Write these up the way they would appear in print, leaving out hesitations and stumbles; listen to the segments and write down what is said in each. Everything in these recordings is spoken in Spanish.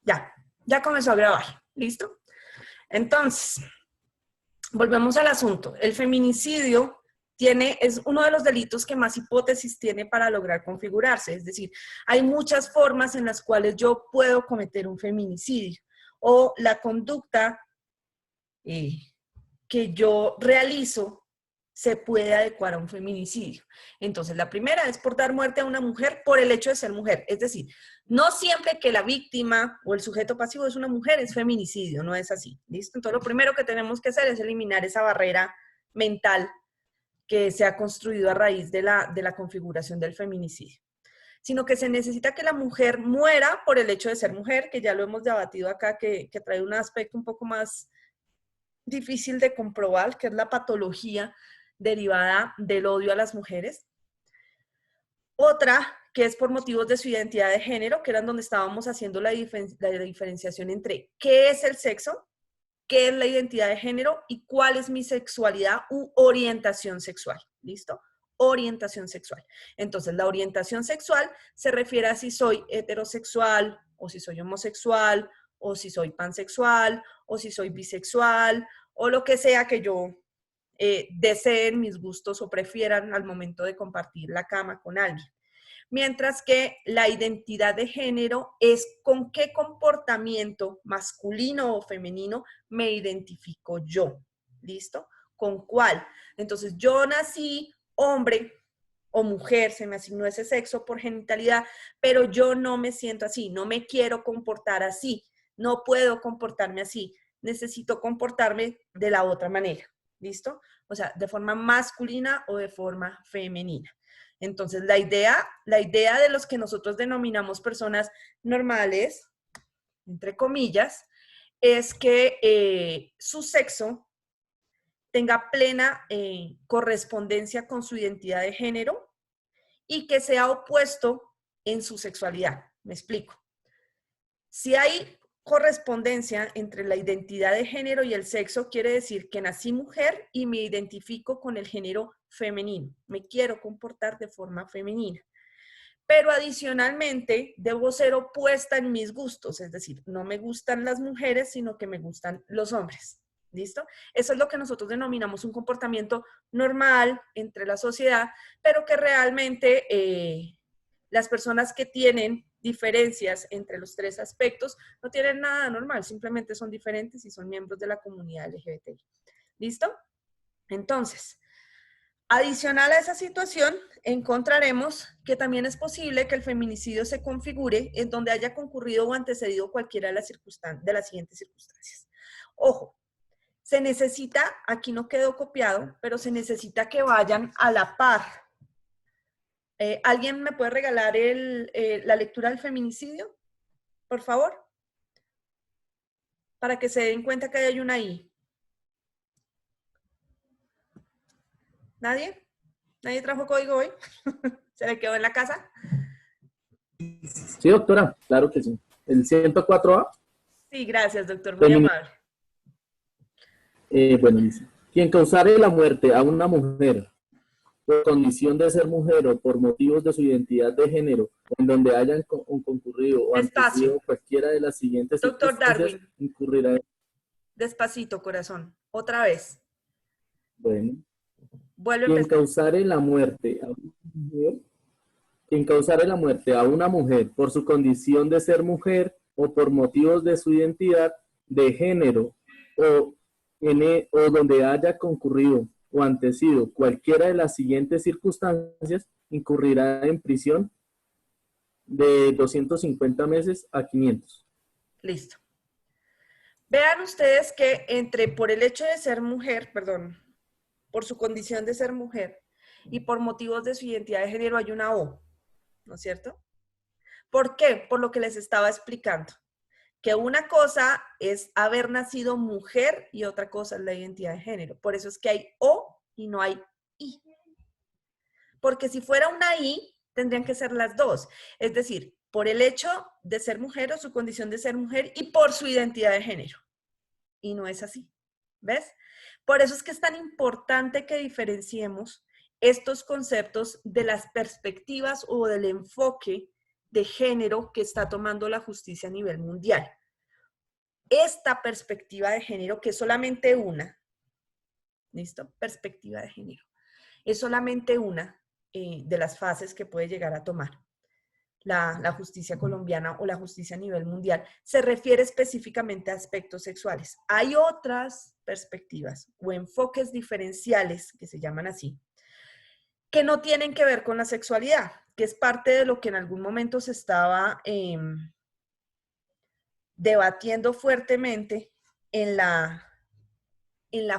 Ya comenzó a grabar. ¿Listo? Entonces, volvemos al asunto. El feminicidio es uno de los delitos que más hipótesis tiene para lograr configurarse. Es decir, hay muchas formas en las cuales yo puedo cometer un feminicidio o la conducta que yo realizo se puede adecuar a un feminicidio. Entonces, la primera es por dar muerte a una mujer por el hecho de ser mujer. Es decir, no siempre que la víctima o el sujeto pasivo es una mujer es feminicidio, no es así. ¿Listo? Entonces, lo primero que tenemos que hacer es eliminar esa barrera mental que se ha construido a raíz de la configuración del feminicidio. Sino que se necesita que la mujer muera por el hecho de ser mujer, que ya lo hemos debatido acá, que trae un aspecto un poco más difícil de comprobar, que es la patología derivada del odio a las mujeres. Otra, que es por motivos de su identidad de género, que eran donde estábamos haciendo la diferenciación entre qué es el sexo, qué es la identidad de género y cuál es mi sexualidad u orientación sexual. ¿Listo? Orientación sexual. Entonces, la orientación sexual se refiere a si soy heterosexual o si soy homosexual o si soy pansexual o si soy bisexual o lo que sea que yo deseen mis gustos o prefieran al momento de compartir la cama con alguien. Mientras que la identidad de género es con qué comportamiento masculino o femenino me identifico yo. ¿Listo? ¿Con cuál? Entonces, yo nací hombre o mujer, se me asignó ese sexo por genitalidad, pero yo no me siento así, no me quiero comportar así, no puedo comportarme así, necesito comportarme de la otra manera. ¿Listo? O sea, de forma masculina o de forma femenina. Entonces, la idea de los que nosotros denominamos personas normales, entre comillas, es que su sexo tenga plena correspondencia con su identidad de género y que sea opuesto en su sexualidad. Me explico. Si hay correspondencia entre la identidad de género y el sexo, quiere decir que nací mujer y me identifico con el género femenino. Me quiero comportar de forma femenina. Pero adicionalmente debo ser opuesta en mis gustos, es decir, no me gustan las mujeres, sino que me gustan los hombres. ¿Listo? Eso es lo que nosotros denominamos un comportamiento normal entre la sociedad, pero que realmente las personas que tienen diferencias entre los tres aspectos no tienen nada normal, simplemente son diferentes y son miembros de la comunidad LGBTI. ¿Listo? Entonces, adicional a esa situación, encontraremos que también es posible que el feminicidio se configure en donde haya concurrido o antecedido cualquiera de las siguientes circunstancias. Ojo, se necesita, aquí no quedó copiado, pero se necesita que vayan a la par. ¿Alguien me puede regalar la lectura del feminicidio? Por favor. Para que se den cuenta que hay una I. ¿Nadie? ¿Nadie trajo código hoy? ¿Se le quedó en la casa? Sí, doctora, claro que sí. ¿El 104A? Sí, gracias, doctor, muy amable. Bueno, dice, quien causare la muerte a una mujer por condición de ser mujer o por motivos de su identidad de género, en donde hayan concurrido o antecedido cualquiera de las siguientes doctor circunstancias, Darwin. Incurrirá en... Despacito, corazón. Otra vez. Bueno. Vuelve a Quien empezar. causare la muerte a una mujer, quien causare la muerte a una mujer por su condición de ser mujer o por motivos de su identidad de género o donde haya concurrido o antecedido cualquiera de las siguientes circunstancias, incurrirá en prisión de 250 meses a 500. Listo. Vean ustedes que por el hecho de ser mujer, por su condición de ser mujer y por motivos de su identidad de género hay una O, ¿no es cierto? ¿Por qué? Por lo que les estaba explicando. Que una cosa es haber nacido mujer y otra cosa es la identidad de género. Por eso es que hay O y no hay I. Porque si fuera una I, tendrían que ser las dos. Es decir, por el hecho de ser mujer o su condición de ser mujer y por su identidad de género. Y no es así. ¿Ves? Por eso es que es tan importante que diferenciemos estos conceptos de las perspectivas o del enfoque de género que está tomando la justicia a nivel mundial. Esta perspectiva de género, que es solamente una, ¿listo? Perspectiva de género. Es solamente una de las fases que puede llegar a tomar la justicia colombiana o la justicia a nivel mundial. Se refiere específicamente a aspectos sexuales. Hay otras perspectivas o enfoques diferenciales, que se llaman así, que no tienen que ver con la sexualidad, que es parte de lo que en algún momento se estaba debatiendo fuertemente en la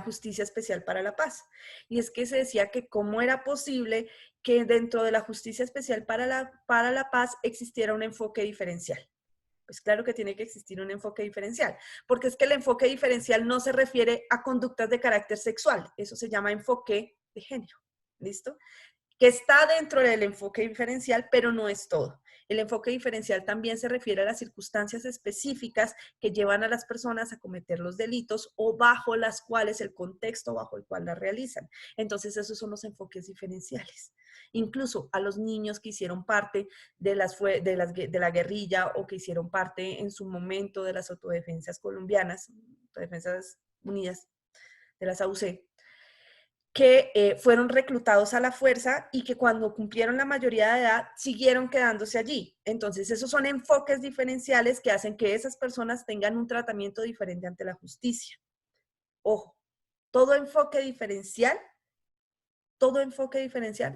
Justicia Especial para la Paz. Y es que se decía que cómo era posible que dentro de la Justicia Especial para la Paz existiera un enfoque diferencial. Pues claro que tiene que existir un enfoque diferencial, porque es que el enfoque diferencial no se refiere a conductas de carácter sexual, eso se llama enfoque de género, ¿listo? Que está dentro del enfoque diferencial, pero no es todo. El enfoque diferencial también se refiere a las circunstancias específicas que llevan a las personas a cometer los delitos o bajo las cuales, el contexto bajo el cual las realizan. Entonces, esos son los enfoques diferenciales. Incluso a los niños que hicieron parte de la guerrilla o que hicieron parte en su momento de las autodefensas colombianas, Autodefensas Unidas de las AUC, que fueron reclutados a la fuerza y que cuando cumplieron la mayoría de edad siguieron quedándose allí. Entonces, esos son enfoques diferenciales que hacen que esas personas tengan un tratamiento diferente ante la justicia. Ojo, todo enfoque diferencial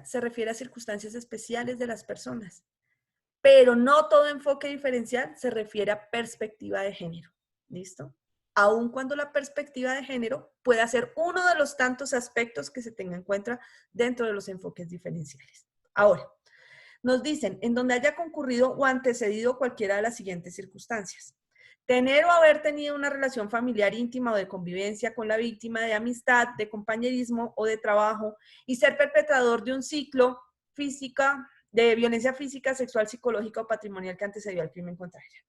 se refiere a circunstancias especiales de las personas, pero no todo enfoque diferencial se refiere a perspectiva de género. ¿Listo? Aun cuando la perspectiva de género pueda ser uno de los tantos aspectos que se tengan en cuenta dentro de los enfoques diferenciales. Ahora, nos dicen, en donde haya concurrido o antecedido cualquiera de las siguientes circunstancias. Tener o haber tenido una relación familiar íntima o de convivencia con la víctima, de amistad, de compañerismo o de trabajo, y ser perpetrador de un ciclo de violencia física, sexual, psicológica o patrimonial que antecedió al crimen contra ella.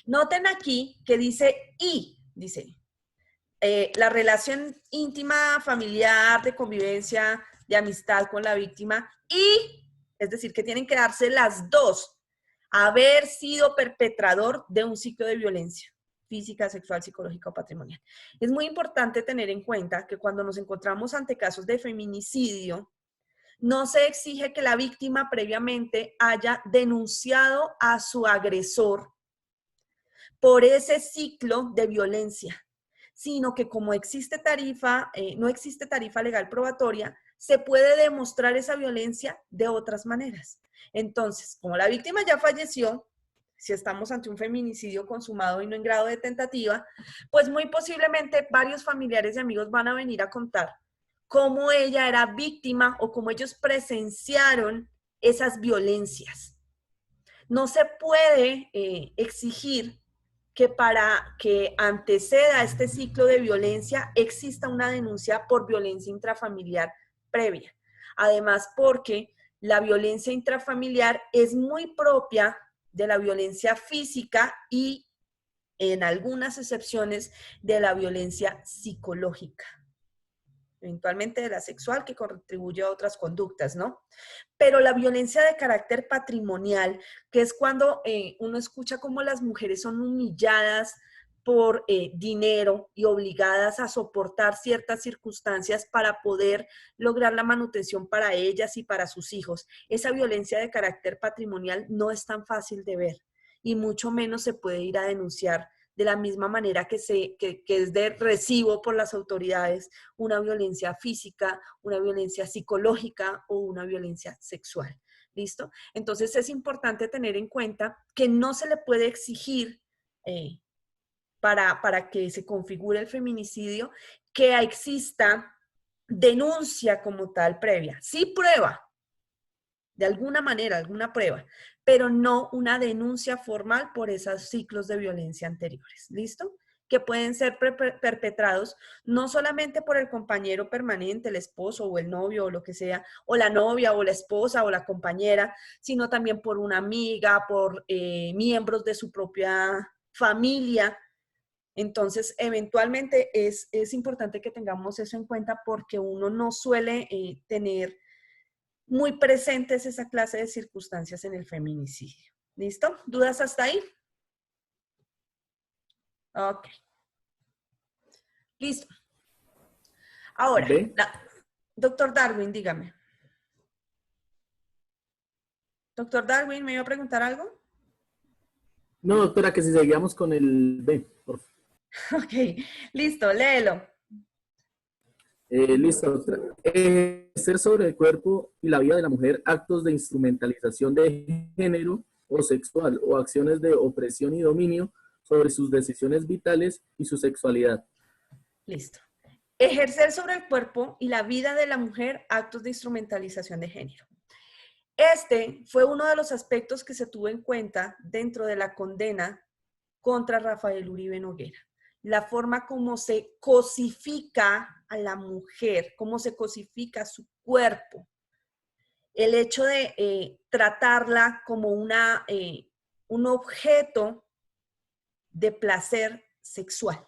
Noten aquí que dice la relación íntima, familiar, de convivencia, de amistad con la víctima y, es decir, que tienen que darse las dos, haber sido perpetrador de un ciclo de violencia física, sexual, psicológica o patrimonial. Es muy importante tener en cuenta que cuando nos encontramos ante casos de feminicidio, no se exige que la víctima previamente haya denunciado a su agresor por ese ciclo de violencia, sino que como existe no existe tarifa legal probatoria, se puede demostrar esa violencia de otras maneras. Entonces, como la víctima ya falleció, si estamos ante un feminicidio consumado y no en grado de tentativa, pues muy posiblemente varios familiares y amigos van a venir a contar cómo ella era víctima o cómo ellos presenciaron esas violencias. No se puede exigir que para que anteceda este ciclo de violencia exista una denuncia por violencia intrafamiliar previa. Además, porque la violencia intrafamiliar es muy propia de la violencia física y, en algunas excepciones, de la violencia psicológica, eventualmente de la sexual, que contribuye a otras conductas, ¿no? Pero la violencia de carácter patrimonial, que es cuando uno escucha cómo las mujeres son humilladas por dinero y obligadas a soportar ciertas circunstancias para poder lograr la manutención para ellas y para sus hijos. Esa violencia de carácter patrimonial no es tan fácil de ver y mucho menos se puede ir a denunciar de la misma manera que es de recibo por las autoridades una violencia física, una violencia psicológica o una violencia sexual. ¿Listo? Entonces es importante tener en cuenta que no se le puede exigir para que se configure el feminicidio que exista denuncia como tal previa. Sí, prueba, de alguna manera, alguna prueba, pero no una denuncia formal por esos ciclos de violencia anteriores. ¿Listo? Que pueden ser perpetrados no solamente por el compañero permanente, el esposo o el novio o lo que sea, o la novia o la esposa o la compañera, sino también por una amiga, por miembros de su propia familia. Entonces, eventualmente es importante que tengamos eso en cuenta porque uno no suele tener muy presentes esa clase de circunstancias en el feminicidio. ¿Listo? ¿Dudas hasta ahí? Ok. Listo. Ahora, ¿Ve? doctor Darwin, dígame. Doctor Darwin, ¿me iba a preguntar algo? No, doctora, que si seguíamos con el B, por favor. Ok, listo, léelo. Listo, doctora. Ejercer sobre el cuerpo y la vida de la mujer actos de instrumentalización de género o sexual o acciones de opresión y dominio sobre sus decisiones vitales y su sexualidad. Listo. Ejercer sobre el cuerpo y la vida de la mujer actos de instrumentalización de género. Este fue uno de los aspectos que se tuvo en cuenta dentro de la condena contra Rafael Uribe Noguera. La forma como se cosifica a la mujer, cómo se cosifica su cuerpo. El hecho de tratarla como un objeto de placer sexual,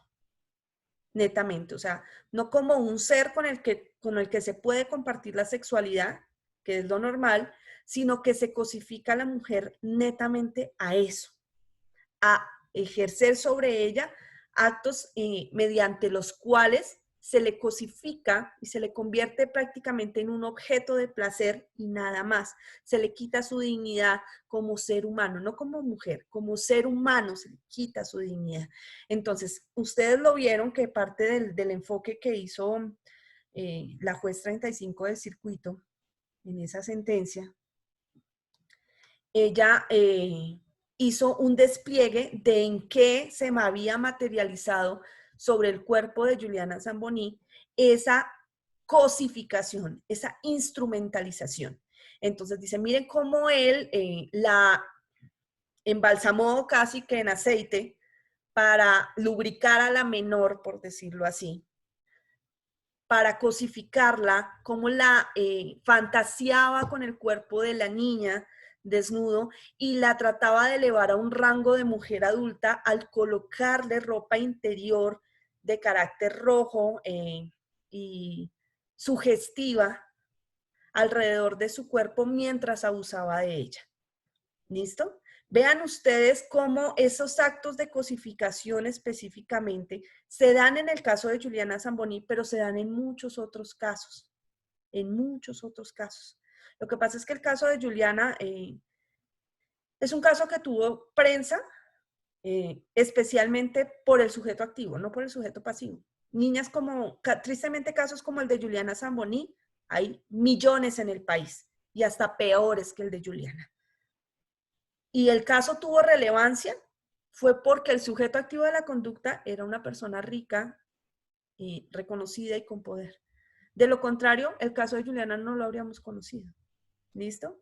netamente. O sea, no como un ser con el que se puede compartir la sexualidad, que es lo normal, sino que se cosifica a la mujer netamente a eso, a ejercer sobre ella actos mediante los cuales se le cosifica y se le convierte prácticamente en un objeto de placer y nada más. Se le quita su dignidad como ser humano, no como mujer, como ser humano se le quita su dignidad. Entonces, ustedes lo vieron que parte del enfoque que hizo la juez 35 del circuito en esa sentencia, ella hizo un despliegue de en qué se me había materializado sobre el cuerpo de Juliana Zamboni esa cosificación, esa instrumentalización. Entonces dice, miren cómo él la embalsamó casi que en aceite para lubricar a la menor, por decirlo así, para cosificarla, cómo la fantaseaba con el cuerpo de la niña desnudo y la trataba de elevar a un rango de mujer adulta al colocarle ropa interior de carácter rojo y sugestiva alrededor de su cuerpo mientras abusaba de ella. ¿Listo? Vean ustedes cómo esos actos de cosificación específicamente se dan en el caso de Juliana Zamboni, pero se dan en muchos otros casos. En muchos otros casos. Lo que pasa es que el caso de Juliana es un caso que tuvo prensa, especialmente por el sujeto activo, no por el sujeto pasivo. Niñas como, tristemente casos como el de Juliana Zamboni, hay millones en el país y hasta peores que el de Juliana. Y el caso tuvo relevancia fue porque el sujeto activo de la conducta era una persona rica, reconocida y con poder. De lo contrario, el caso de Juliana no lo habríamos conocido. ¿Listo?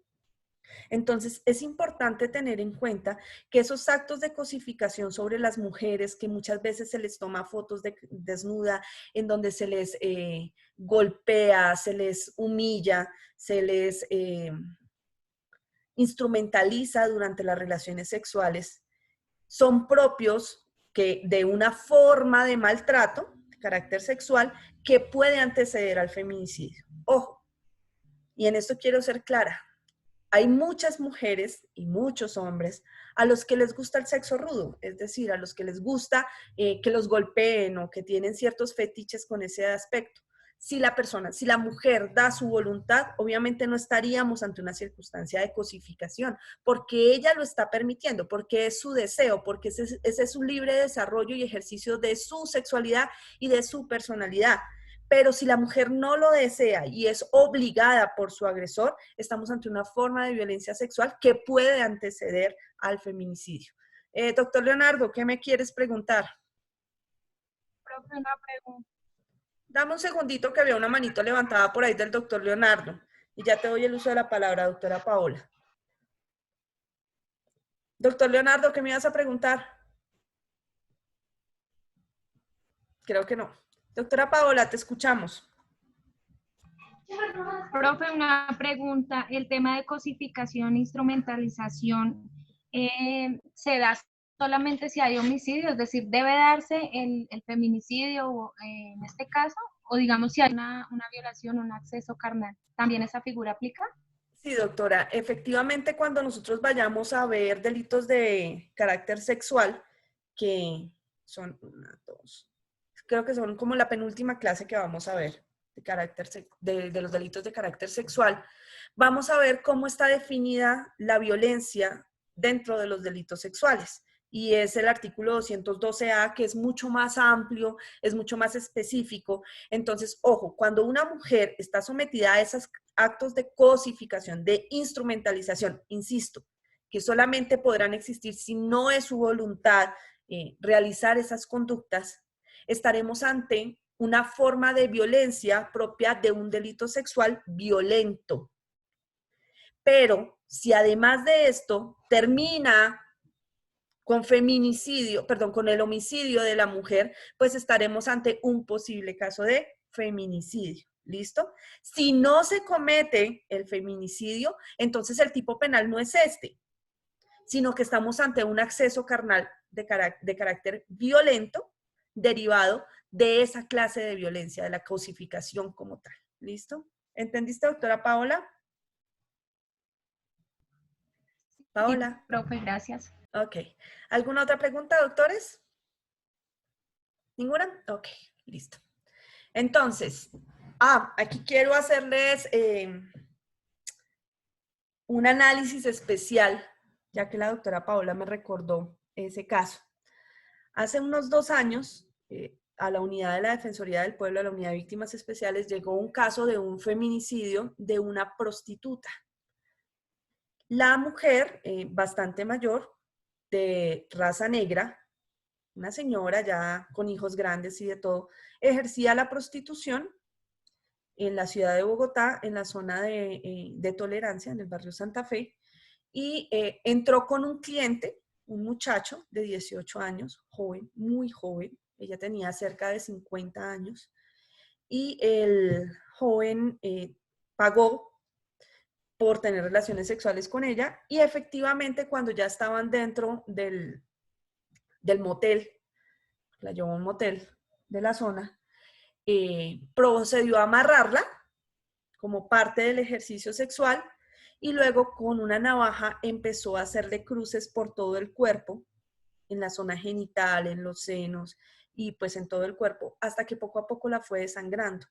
Entonces, es importante tener en cuenta que esos actos de cosificación sobre las mujeres, que muchas veces se les toma fotos de desnuda, en donde se les golpea, se les humilla, se les instrumentaliza durante las relaciones sexuales, son propios de una forma de maltrato de carácter sexual que puede anteceder al feminicidio. Ojo, y en esto quiero ser clara, hay muchas mujeres y muchos hombres a los que les gusta el sexo rudo, es decir, a los que les gusta que los golpeen o que tienen ciertos fetiches con ese aspecto. Si la mujer da su voluntad, obviamente no estaríamos ante una circunstancia de cosificación, porque ella lo está permitiendo, porque es su deseo, porque ese es su libre desarrollo y ejercicio de su sexualidad y de su personalidad. Pero si la mujer no lo desea y es obligada por su agresor, estamos ante una forma de violencia sexual que puede anteceder al feminicidio. Doctor Leonardo, ¿qué me quieres preguntar? Profe, una pregunta. Dame un segundito que veo una manito levantada por ahí del doctor Leonardo y ya te doy el uso de la palabra, doctora Paola. Doctor Leonardo, ¿qué me ibas a preguntar? Creo que no. Doctora Paola, te escuchamos. Profe, una pregunta. El tema de cosificación, instrumentalización, ¿se da solamente si hay homicidio? Es decir, ¿debe darse el feminicidio en este caso? O digamos, si hay una violación, un acceso carnal, ¿también esa figura aplica? Sí, doctora. Efectivamente, cuando nosotros vayamos a ver delitos de carácter sexual, que son una, dos, creo que son como la penúltima clase que vamos a ver de, de los delitos de carácter sexual, vamos a ver cómo está definida la violencia dentro de los delitos sexuales. Y es el artículo 212A, que es mucho más amplio, es mucho más específico. Entonces, ojo, cuando una mujer está sometida a esos actos de cosificación, de instrumentalización, insisto, que solamente podrán existir si no es su voluntad realizar esas conductas, estaremos ante una forma de violencia propia de un delito sexual violento. Pero si además de esto termina con feminicidio, perdón, con el homicidio de la mujer, pues estaremos ante un posible caso de feminicidio. ¿Listo? Si no se comete el feminicidio, entonces el tipo penal no es este, sino que estamos ante un acceso carnal de carácter violento derivado de esa clase de violencia, de la cosificación como tal. ¿Listo? ¿Entendiste, doctora Paola? Sí, Paola. profe, gracias. Ok. ¿Alguna otra pregunta, doctores? ¿Ninguna? Ok, listo. Entonces, aquí quiero hacerles un análisis especial, ya que la doctora Paola me recordó ese caso. Hace unos 2 años, a la unidad de la Defensoría del Pueblo, a la unidad de víctimas especiales, llegó un caso de un feminicidio de una prostituta. La mujer, bastante mayor, de raza negra, una señora ya con hijos grandes y de todo, ejercía la prostitución en la ciudad de Bogotá, en la zona de Tolerancia, en el barrio Santa Fe, y entró con un cliente, un muchacho de 18 años, joven, muy joven, ella tenía cerca de 50 años, y el joven pagó por tener relaciones sexuales con ella, y efectivamente cuando ya estaban dentro del motel, la llevó a un motel de la zona, procedió a amarrarla como parte del ejercicio sexual y luego con una navaja empezó a hacerle cruces por todo el cuerpo, en la zona genital, en los senos y pues en todo el cuerpo, hasta que poco a poco la fue desangrando.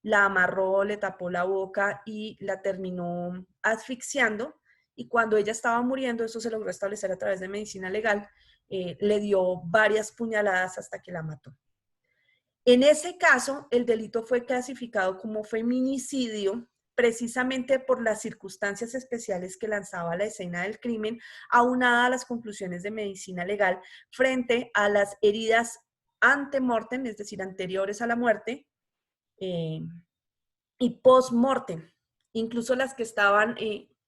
La amarró, le tapó la boca y la terminó asfixiando, y cuando ella estaba muriendo, eso se logró establecer a través de medicina legal, le dio varias puñaladas hasta que la mató. En ese caso, el delito fue clasificado como feminicidio precisamente por las circunstancias especiales que lanzaba la escena del crimen, aunada a las conclusiones de medicina legal frente a las heridas ante-mortem, es decir, anteriores a la muerte, y post-mortem, incluso las que estaban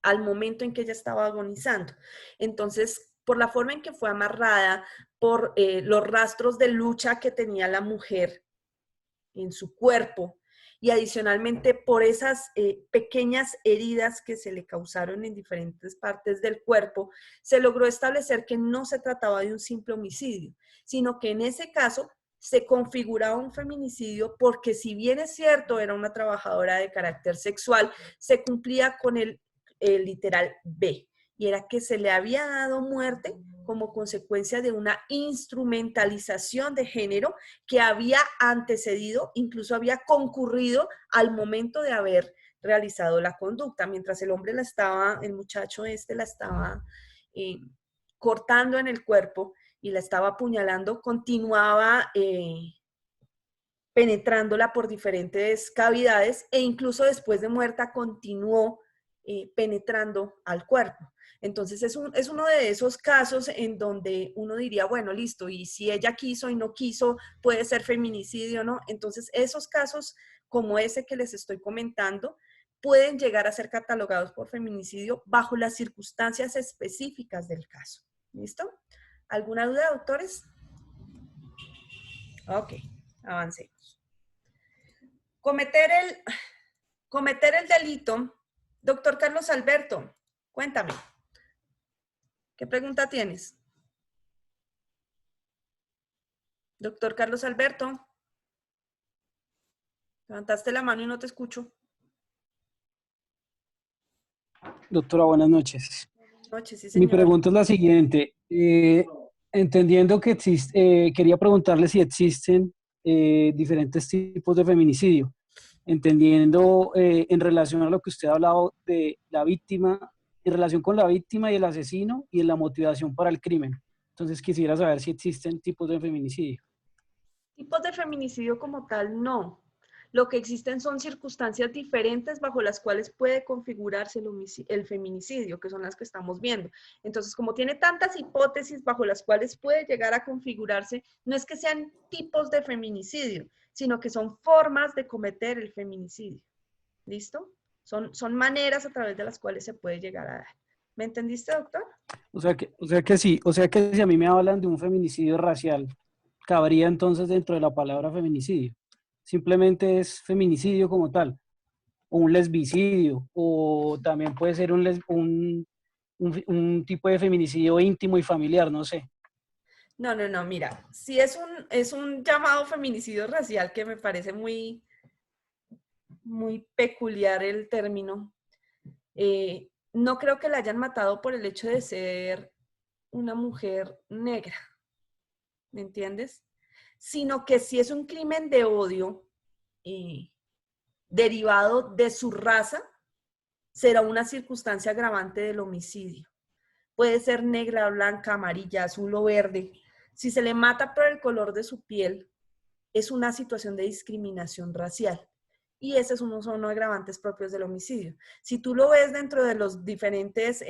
al momento en que ella estaba agonizando. Entonces, por la forma en que fue amarrada, por los rastros de lucha que tenía la mujer en su cuerpo, y adicionalmente por esas pequeñas heridas que se le causaron en diferentes partes del cuerpo, se logró establecer que no se trataba de un simple homicidio, sino que en ese caso se configuraba un feminicidio porque, si bien es cierto, era una trabajadora de carácter sexual, se cumplía con el literal B, y era que se le había dado muerte como consecuencia de una instrumentalización de género que había antecedido, incluso había concurrido al momento de haber realizado la conducta. Mientras el hombre el muchacho la estaba cortando en el cuerpo y la estaba apuñalando, continuaba penetrándola por diferentes cavidades, e incluso después de muerta continuó penetrando al cuerpo. Entonces es uno de esos casos en donde uno diría, bueno, listo, y si ella quiso y no quiso, puede ser feminicidio, ¿no? Entonces esos casos como ese que les estoy comentando pueden llegar a ser catalogados por feminicidio bajo las circunstancias específicas del caso. ¿Listo? ¿Alguna duda, doctores? Ok, avancemos. Cometer el delito. Doctor Carlos Alberto, cuéntame. ¿Qué pregunta tienes? Doctor Carlos Alberto, levantaste la mano y no te escucho. Doctora, buenas noches. Noches, sí, Mi señor. pregunta es la siguiente. Entendiendo que existe, quería preguntarle si existen diferentes tipos de feminicidio, entendiendo en relación a lo que usted ha hablado de la víctima, en relación con la víctima y el asesino y en la motivación para el crimen. Entonces quisiera saber si existen tipos de feminicidio. Tipos de feminicidio como tal, no. Lo que existen son circunstancias diferentes bajo las cuales puede configurarse el feminicidio, que son las que estamos viendo. Entonces, como tiene tantas hipótesis bajo las cuales puede llegar a configurarse, no es que sean tipos de feminicidio, sino que son formas de cometer el feminicidio. ¿Listo? Son maneras a través de las cuales se puede llegar a dar. ¿Me entendiste, doctor? O sea que si a mí me hablan de un feminicidio racial, cabría entonces dentro de la palabra feminicidio. Simplemente es feminicidio como tal, o un lesbicidio, o también puede ser un tipo de feminicidio íntimo y familiar, no sé. No, no, no, mira, si es un llamado feminicidio racial que me parece muy peculiar el término. No creo que la hayan matado por el hecho de ser una mujer negra, ¿me entiendes? Sino que si es un crimen de odio eh, derivado de su raza, será una circunstancia agravante del homicidio. Puede ser negra, blanca, amarilla, azul o verde. Si se le mata por el color de su piel, es una situación de discriminación racial. Y esos son agravantes propios del homicidio. Si tú lo ves dentro de los diferentes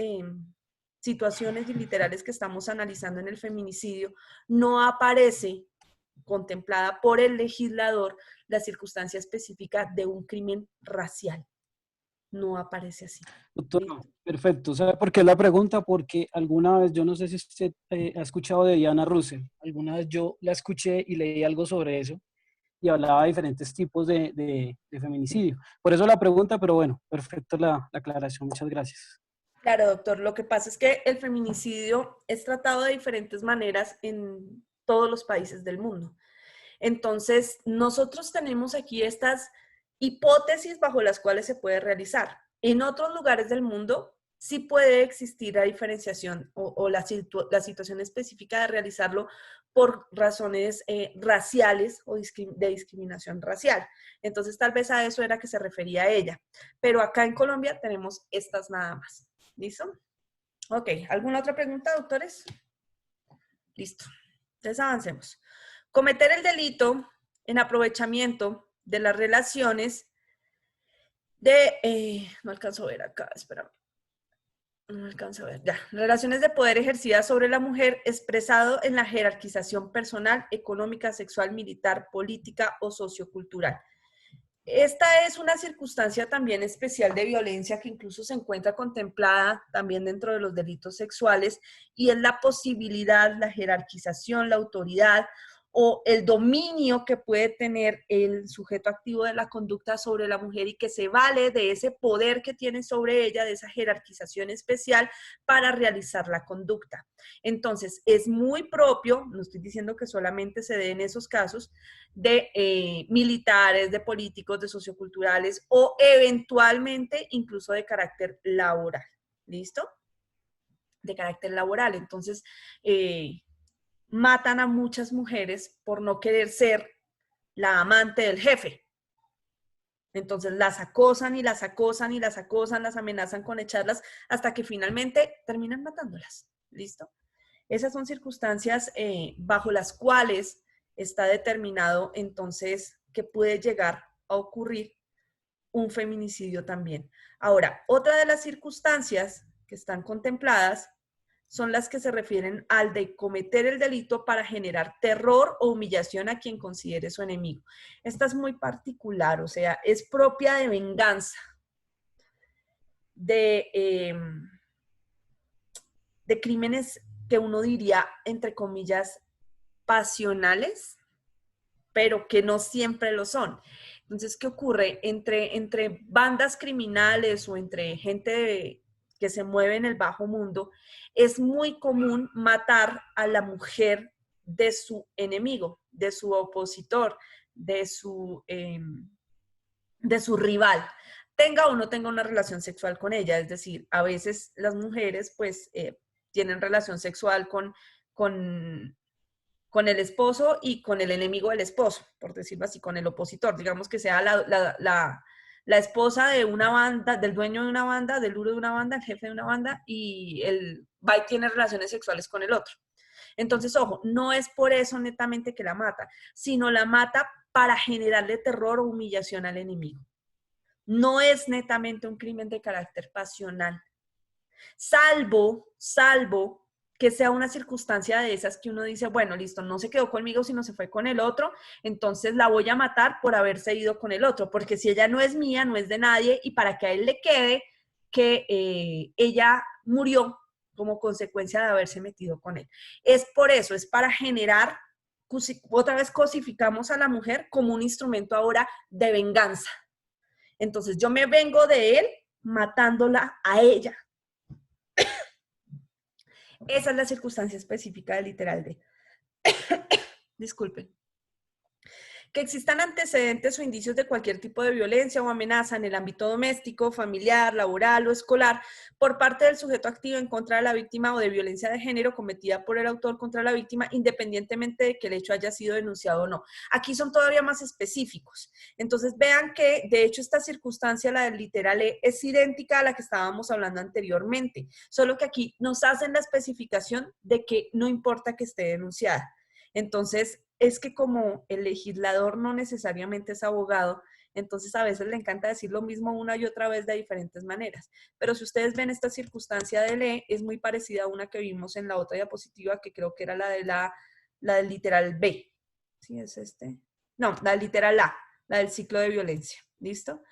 situaciones literales que estamos analizando en el feminicidio, no aparece contemplada por el legislador la circunstancia específica de un crimen racial. No aparece así. Doctora, ¿Listo? perfecto. ¿Sabe por qué la pregunta? Porque alguna vez, yo no sé si usted ha escuchado de Diana Russell, alguna vez yo la escuché y leí algo sobre eso y hablaba de diferentes tipos de feminicidio. Por eso la pregunta, pero bueno, perfecto la aclaración. Muchas gracias. Claro, doctor. Lo que pasa es que el feminicidio es tratado de diferentes maneras en todos los países del mundo. Entonces, nosotros tenemos aquí estas hipótesis bajo las cuales se puede realizar. En otros lugares del mundo sí puede existir la diferenciación o la situación específica de realizarlo por razones raciales o de discriminación racial. Entonces, tal vez a eso era que se refería ella. Pero acá en Colombia tenemos estas nada más. ¿Listo? Ok, ¿alguna otra pregunta, doctores? Listo. Entonces avancemos. Cometer el delito en aprovechamiento de las relaciones no alcanzo a ver acá, espérame. No alcanzo a ver, ya. Relaciones de poder ejercidas sobre la mujer expresado en la jerarquización personal, económica, sexual, militar, política o sociocultural. Esta es una circunstancia también especial de violencia que incluso se encuentra contemplada también dentro de los delitos sexuales y es la posibilidad, la jerarquización, la autoridad o el dominio que puede tener el sujeto activo de la conducta sobre la mujer y que se vale de ese poder que tiene sobre ella, de esa jerarquización especial para realizar la conducta. Entonces, es muy propio, no estoy diciendo que solamente se dé en esos casos, de militares, de políticos, de socioculturales o eventualmente incluso de carácter laboral. ¿Listo? De carácter laboral. Entonces, matan a muchas mujeres por no querer ser la amante del jefe. Entonces las acosan y las acosan y las acosan, las amenazan con echarlas hasta que finalmente terminan matándolas. ¿Listo? Esas son circunstancias bajo las cuales está determinado entonces que puede llegar a ocurrir un feminicidio también. Ahora, otra de las circunstancias que están contempladas son las que se refieren al de cometer el delito para generar terror o humillación a quien considere su enemigo. Esta es muy particular, o sea, es propia de venganza, de crímenes que uno diría, entre comillas, pasionales, pero que no siempre lo son. Entonces, ¿qué ocurre? Entre bandas criminales o entre gente que se mueve en el bajo mundo, es muy común matar a la mujer de su enemigo, de su opositor, de su rival. tenga o no tenga una relación sexual con ella. Es decir, a veces las mujeres pues tienen relación sexual con el esposo y con el enemigo del esposo, por decirlo así, con el opositor. Digamos que sea la esposa de una banda, del dueño de una banda, del duro de una banda, el jefe de una banda, y él va y tiene relaciones sexuales con el otro. Entonces, ojo, no es por eso netamente que la mata, sino la mata para generarle terror o humillación al enemigo. No es netamente un crimen de carácter pasional, salvo que sea una circunstancia de esas que uno dice, bueno, listo, no se quedó conmigo, sino se fue con el otro, entonces la voy a matar por haberse ido con el otro, porque si ella no es mía, no es de nadie, y para que a él le quede que ella murió como consecuencia de haberse metido con él. Es por eso, es para generar, otra vez cosificamos a la mujer como un instrumento ahora de venganza. Entonces yo me vengo de él matándola a ella. Esa es la circunstancia específica del literal D. Disculpen. Que existan antecedentes o indicios de cualquier tipo de violencia o amenaza en el ámbito doméstico, familiar, laboral o escolar por parte del sujeto activo en contra de la víctima o de violencia de género cometida por el autor contra la víctima, independientemente de que el hecho haya sido denunciado o no. Aquí son todavía más específicos. Entonces vean que de hecho esta circunstancia, la del literal E, es idéntica a la que estábamos hablando anteriormente, solo que aquí nos hacen la especificación de que no importa que esté denunciada. Entonces, es que como el legislador no necesariamente es abogado, entonces a veces le encanta decir lo mismo una y otra vez de diferentes maneras. Pero si ustedes ven esta circunstancia de ley, es muy parecida a una que vimos en la otra diapositiva, que creo que era la del literal B. ¿Sí es este? No, la del literal A, la del ciclo de violencia. ¿Listo?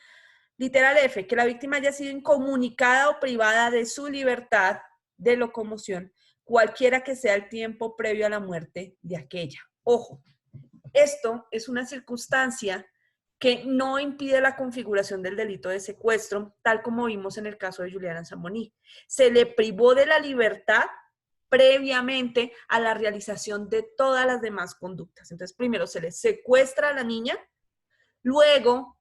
Literal F, que la víctima haya sido incomunicada o privada de su libertad de locomoción, cualquiera que sea el tiempo previo a la muerte de aquella. Ojo, esto es una circunstancia que no impide la configuración del delito de secuestro, tal como vimos en el caso de Juliana Zamboni. Se le privó de la libertad previamente a la realización de todas las demás conductas. Entonces, primero se le secuestra a la niña, luego,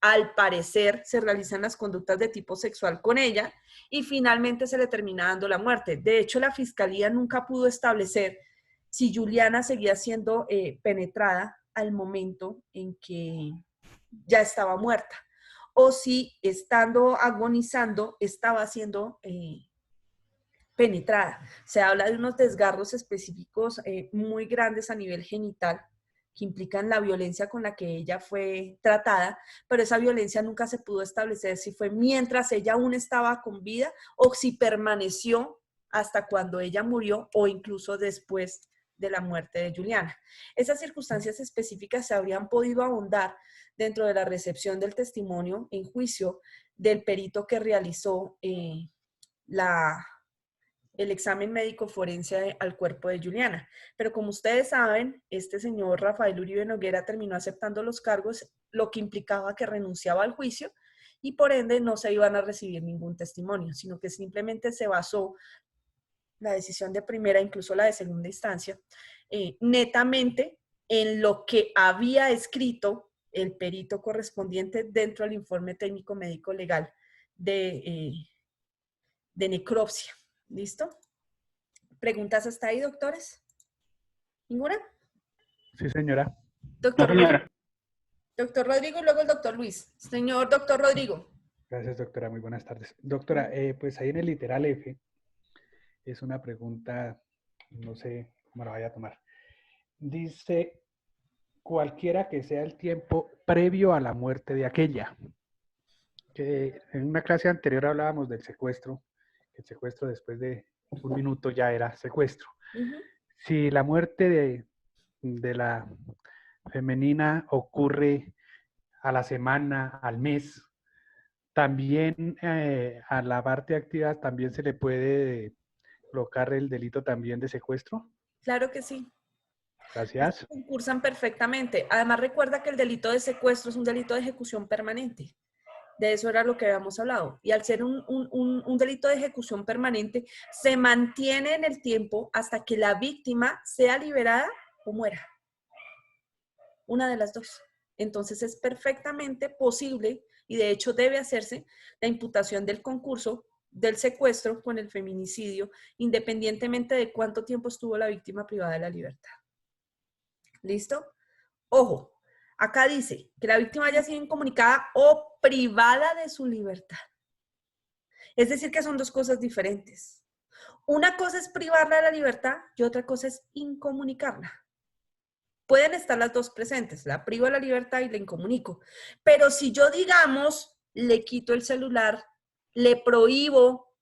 al parecer, se realizan las conductas de tipo sexual con ella y finalmente se le termina dando la muerte. De hecho, la fiscalía nunca pudo establecer si Juliana seguía siendo penetrada al momento en que ya estaba muerta o si estando agonizando estaba siendo penetrada. Se habla de unos desgarros específicos muy grandes a nivel genital que implican la violencia con la que ella fue tratada, pero esa violencia nunca se pudo establecer si fue mientras ella aún estaba con vida o si permaneció hasta cuando ella murió o incluso después de la muerte de Juliana. Esas circunstancias específicas se habrían podido ahondar dentro de la recepción del testimonio en juicio del perito que realizó el examen médico forense al cuerpo de Juliana. Pero como ustedes saben, este señor Rafael Uribe Noguera terminó aceptando los cargos, lo que implicaba que renunciaba al juicio y por ende no se iban a recibir ningún testimonio, sino que simplemente se basó la decisión de primera, incluso la de segunda instancia, netamente en lo que había escrito el perito correspondiente dentro del informe técnico médico legal de necropsia. ¿Listo? ¿Preguntas hasta ahí, doctores? ¿Ninguna? Sí, señora. Doctor Rodrigo y luego el doctor Luis. Señor doctor Rodrigo. Gracias, doctora. Muy buenas tardes. Doctora, pues ahí en el literal F es una pregunta, no sé cómo la vaya a tomar. Dice, cualquiera que sea el tiempo previo a la muerte de aquella. Que en una clase anterior hablábamos del secuestro, que el secuestro después de un minuto ya era secuestro. Si la muerte de la femenina ocurre a la semana, al mes, también a la parte activa también se le puede colocar el delito también de secuestro. Claro que sí. Gracias. Concursan perfectamente. Además, recuerda que el delito de secuestro es un delito de ejecución permanente. De eso era lo que habíamos hablado. Y al ser un delito de ejecución permanente, se mantiene en el tiempo hasta que la víctima sea liberada o muera. Una de las dos. Entonces es perfectamente posible y de hecho debe hacerse la imputación del concurso del secuestro con el feminicidio, independientemente de cuánto tiempo estuvo la víctima privada de la libertad. ¿Listo? Ojo, acá dice que la víctima haya sido incomunicada o privada de su libertad. Es decir, que son dos cosas diferentes. Una cosa es privarla de la libertad y otra cosa es incomunicarla. Pueden estar las dos presentes, la privo de la libertad y la incomunico. Pero si yo, digamos, le quito el celular, le prohíbo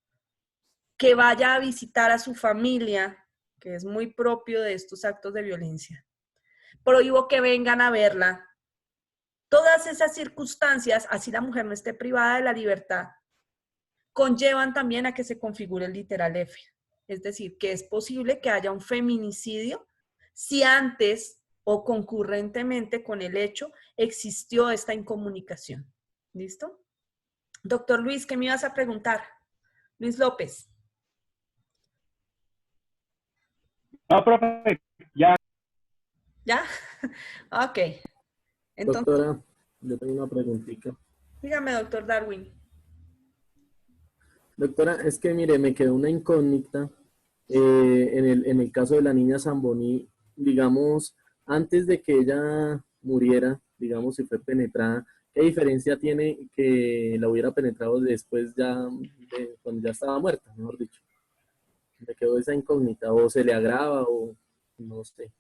que vaya a visitar a su familia, que es muy propio de estos actos de violencia, prohíbo que vengan a verla, todas esas circunstancias, así la mujer no esté privada de la libertad, conllevan también a que se configure el literal F. Es decir, que es posible que haya un feminicidio si antes o concurrentemente con el hecho existió esta incomunicación. ¿Listo? Doctor Luis, ¿qué me ibas a preguntar? Luis López. No, profe, ya. ¿Ya? Ok. Entonces, Doctora, yo tengo una preguntita. dígame, doctor Darwin. Doctora, es que mire, me quedó una incógnita en el caso de la niña Zamboni, digamos, antes de que ella muriera, digamos, si fue penetrada, ¿qué diferencia tiene que la hubiera penetrado después ya, cuando ya estaba muerta, mejor dicho? Me quedó esa incógnita, o se le agrava, o no sé.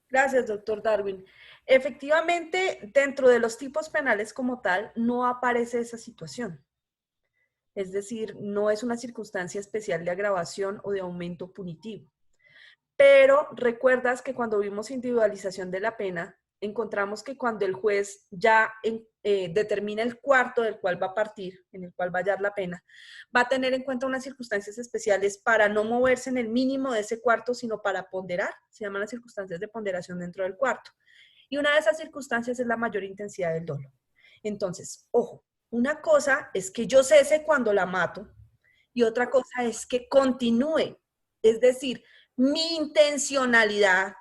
Gracias, doctor Darwin. Efectivamente, dentro de los tipos penales como tal, no aparece esa situación. Es decir, no es una circunstancia especial de agravación o de aumento punitivo. Pero recuerdas que cuando vimos individualización de la pena, encontramos que cuando el juez ya determina el cuarto del cual va a partir, en el cual va a hallar la pena, va a tener en cuenta unas circunstancias especiales para no moverse en el mínimo de ese cuarto, sino para ponderar. Se llaman las circunstancias de ponderación dentro del cuarto. Y una de esas circunstancias es la mayor intensidad del dolo. Entonces, ojo, una cosa es que yo cese cuando la mato y otra cosa es que continúe. Es decir, mi intencionalidad,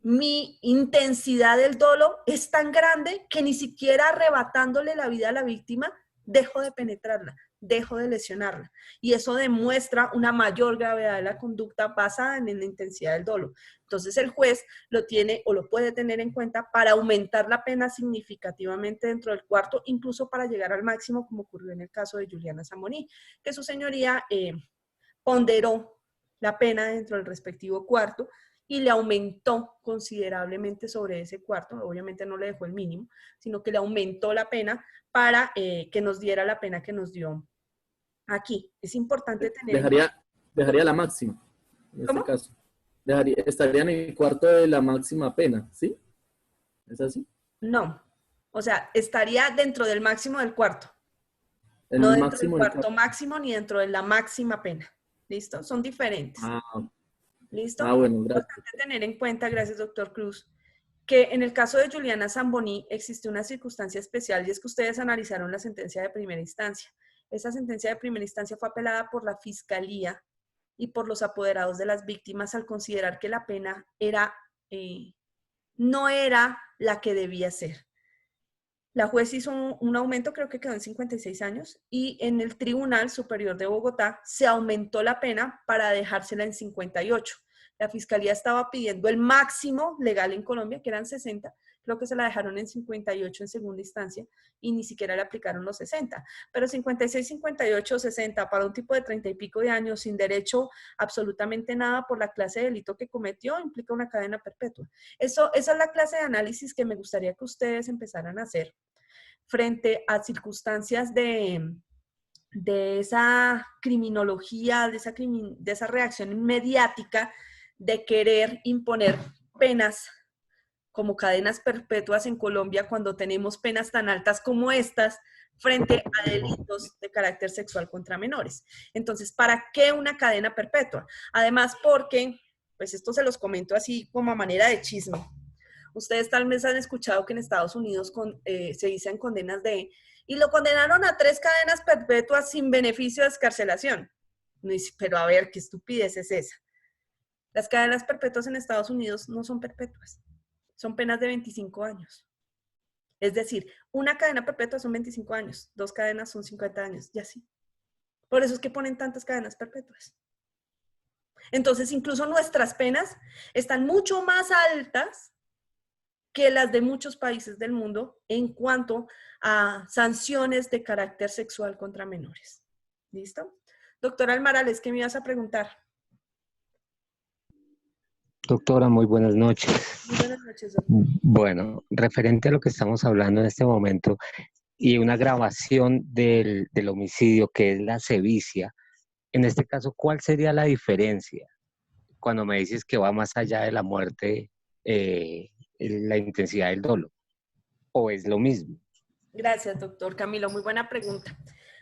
mi intensidad del dolo es tan grande que ni siquiera arrebatándole la vida a la víctima, dejo de penetrarla, dejo de lesionarla. Y eso demuestra una mayor gravedad de la conducta basada en la intensidad del dolo. Entonces el juez lo tiene o lo puede tener en cuenta para aumentar la pena significativamente dentro del cuarto, incluso para llegar al máximo, como ocurrió en el caso de Juliana Zamboni, que su señoría ponderó la pena dentro del respectivo cuarto y le aumentó considerablemente sobre ese cuarto. Obviamente no le dejó el mínimo, sino que le aumentó la pena para que nos diera la pena que nos dio aquí. Es importante tener... Dejaría la máxima, en ¿Cómo? este caso. Estaría en el cuarto de la máxima pena, ¿sí? ¿Es así? No. O sea, estaría dentro del máximo del cuarto. El No dentro máximo del del cuarto máximo ni dentro de la máxima pena. ¿Listo? Son diferentes. ¿Listo? Bueno, Es gracias. importante tener en cuenta, gracias doctor Cruz, que en el caso de Juliana Zamboni existe una circunstancia especial y es que ustedes analizaron la sentencia de primera instancia. Esa sentencia de primera instancia fue apelada por la Fiscalía y por los apoderados de las víctimas al considerar que la pena no era la que debía ser. La juez hizo un aumento, creo que quedó en 56 años, y en el Tribunal Superior de Bogotá se aumentó la pena para dejársela en 58. La Fiscalía estaba pidiendo el máximo legal en Colombia, que eran 60, creo que se la dejaron en 58 en segunda instancia, y ni siquiera le aplicaron los 60. Pero 56, 58, 60, para un tipo de 30 y pico de años, sin derecho absolutamente nada por la clase de delito que cometió, implica una cadena perpetua. Esa es la clase de análisis que me gustaría que ustedes empezaran a hacer frente a circunstancias de esa criminología, de esa reacción mediática de querer imponer penas como cadenas perpetuas en Colombia cuando tenemos penas tan altas como estas frente a delitos de carácter sexual contra menores. Entonces, ¿para qué una cadena perpetua? Además, porque, pues esto se los comento así como a manera de chisme. Ustedes tal vez han escuchado que en Estados Unidos se dicen condenas y lo condenaron a 3 cadenas perpetuas sin beneficio de excarcelación. Pero a ver, ¿qué estupidez es esa? Las cadenas perpetuas en Estados Unidos no son perpetuas, son penas de 25 años. Es decir, una cadena perpetua son 25 años, 2 cadenas son 50 años, y así. Por eso es que ponen tantas cadenas perpetuas. Entonces, incluso nuestras penas están mucho más altas que las de muchos países del mundo en cuanto a sanciones de carácter sexual contra menores. ¿Listo? Doctora Almarales, ¿qué me ibas a preguntar? Doctora, muy buenas noches. Muy buenas noches, doctor. Bueno, referente a lo que estamos hablando en este momento y una grabación del homicidio que es la sevicia, en este caso, ¿cuál sería la diferencia cuando me dices que va más allá de la muerte, la intensidad del dolo? ¿O es lo mismo? Gracias, doctor Camilo. Muy buena pregunta.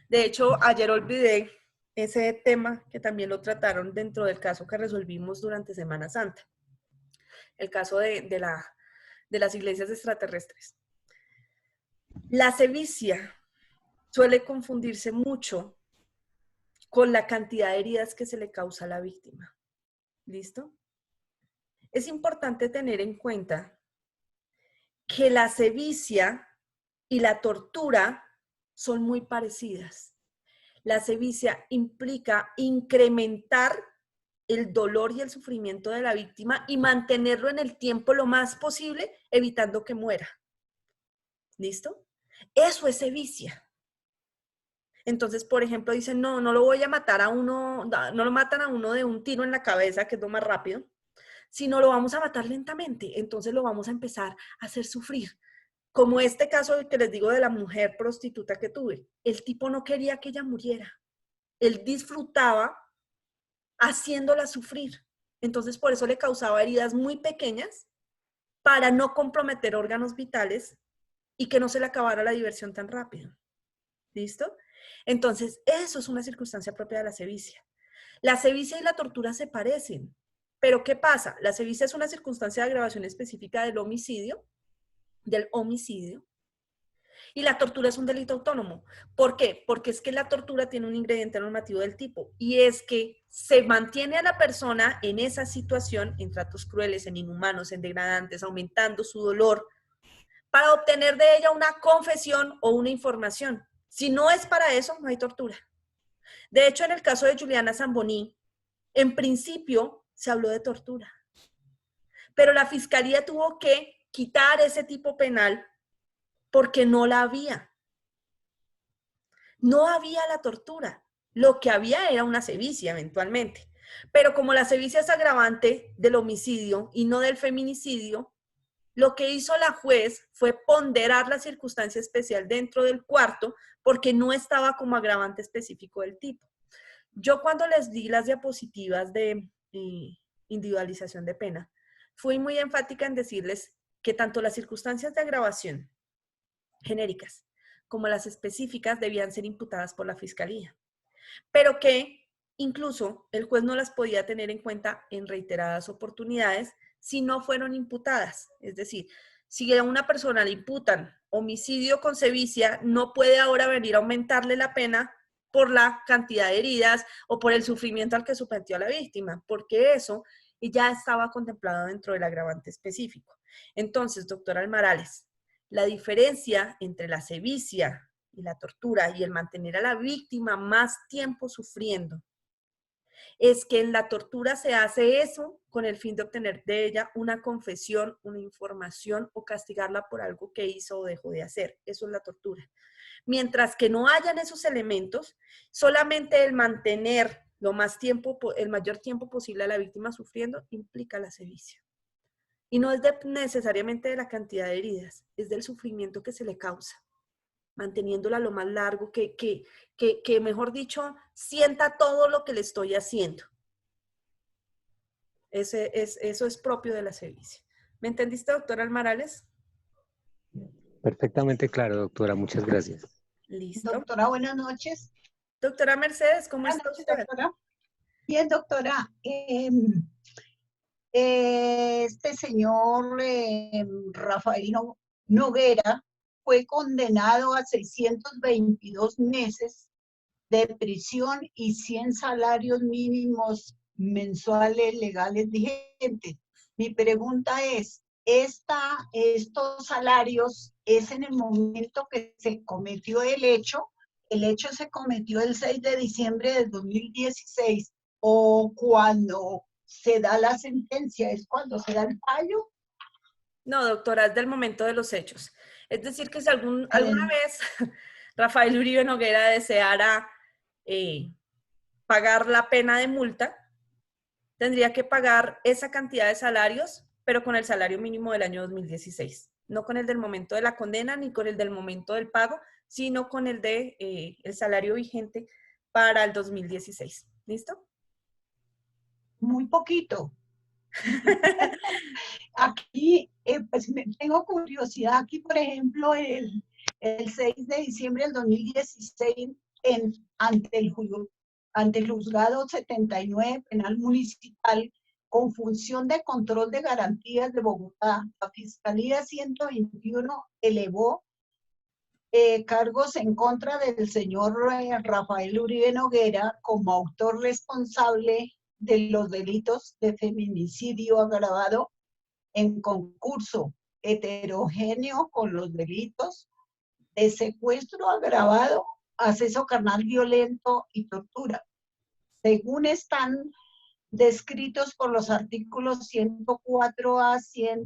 De hecho, ayer olvidé ese tema que también lo trataron dentro del caso que resolvimos durante Semana Santa. El caso de las iglesias extraterrestres. La sevicia suele confundirse mucho con la cantidad de heridas que se le causa a la víctima. ¿Listo? Es importante tener en cuenta que la sevicia y la tortura son muy parecidas. La sevicia implica incrementar el dolor y el sufrimiento de la víctima y mantenerlo en el tiempo lo más posible, evitando que muera. ¿Listo? Eso es sevicia. Entonces, por ejemplo, dicen, no lo voy a matar a uno, no lo matan a uno de un tiro en la cabeza, que es lo más rápido, sino lo vamos a matar lentamente. Entonces lo vamos a empezar a hacer sufrir. Como este caso que les digo de la mujer prostituta que tuve. El tipo no quería que ella muriera. Él disfrutaba haciéndola sufrir. Entonces, por eso le causaba heridas muy pequeñas para no comprometer órganos vitales y que no se le acabara la diversión tan rápido. ¿Listo? Entonces, eso es una circunstancia propia de la sevicia. La sevicia y la tortura se parecen. Pero, ¿qué pasa? La sevicia es una circunstancia de agravación específica del homicidio, y la tortura es un delito autónomo. ¿Por qué? Porque es que la tortura tiene un ingrediente normativo del tipo, y es que se mantiene a la persona en esa situación, en tratos crueles, en inhumanos, en degradantes, aumentando su dolor, para obtener de ella una confesión o una información. Si no es para eso, no hay tortura. De hecho, en el caso de Juliana Zamboni, en principio se habló de tortura, pero la fiscalía tuvo que quitar ese tipo penal porque no la había. No había la tortura. Lo que había era una sevicia eventualmente. Pero como la sevicia es agravante del homicidio y no del feminicidio, lo que hizo la juez fue ponderar la circunstancia especial dentro del cuarto porque no estaba como agravante específico del tipo. Yo cuando les di las diapositivas de individualización de pena, fui muy enfática en decirles que tanto las circunstancias de agravación genéricas como las específicas debían ser imputadas por la fiscalía, pero que incluso el juez no las podía tener en cuenta en reiteradas oportunidades si no fueron imputadas. Es decir, si a una persona le imputan homicidio con sevicia, no puede ahora venir a aumentarle la pena por la cantidad de heridas o por el sufrimiento al que sometió a la víctima, porque eso ya estaba contemplado dentro del agravante específico. Entonces, doctora Almarales, la diferencia entre la sevicia y la tortura y el mantener a la víctima más tiempo sufriendo es que en la tortura se hace eso con el fin de obtener de ella una confesión, una información o castigarla por algo que hizo o dejó de hacer. Eso es la tortura. Mientras que no hayan esos elementos, solamente el mantener el mayor tiempo posible a la víctima sufriendo implica la sevicia. Y no es necesariamente de la cantidad de heridas, es del sufrimiento que se le causa, manteniéndola lo más largo, que mejor dicho, sienta todo lo que le estoy haciendo. Eso es propio de la sevicia. ¿Me entendiste, doctora Almarales? Perfectamente claro, doctora. Muchas gracias. Listo. Doctora, buenas noches. Doctora Mercedes, ¿cómo está usted? Doctora. Bien, doctora. Este señor Rafael Noguera fue condenado a 622 meses de prisión y 100 salarios mínimos mensuales legales vigentes. Mi pregunta es, estos salarios es en el momento que se cometió el hecho se cometió el 6 de diciembre del 2016, o cuando se da la sentencia, es cuando se da el fallo. No, doctora, es del momento de los hechos. Es decir, que si alguna vez Rafael Uribe Noguera deseara pagar la pena de multa, tendría que pagar esa cantidad de salarios, pero con el salario mínimo del año 2016. No con el del momento de la condena, ni con el del momento del pago, sino con el de el salario vigente para el 2016. ¿Listo? Muy poquito. Aquí, pues tengo curiosidad. Aquí, por ejemplo, el 6 de diciembre del 2016, ante el juzgado 79 penal municipal con función de control de garantías de Bogotá, la Fiscalía 121 elevó cargos en contra del señor Rafael Uribe Noguera como autor responsable de los delitos de feminicidio agravado en concurso heterogéneo con los delitos de secuestro agravado, acceso carnal violento y tortura, según están descritos por los artículos 104A,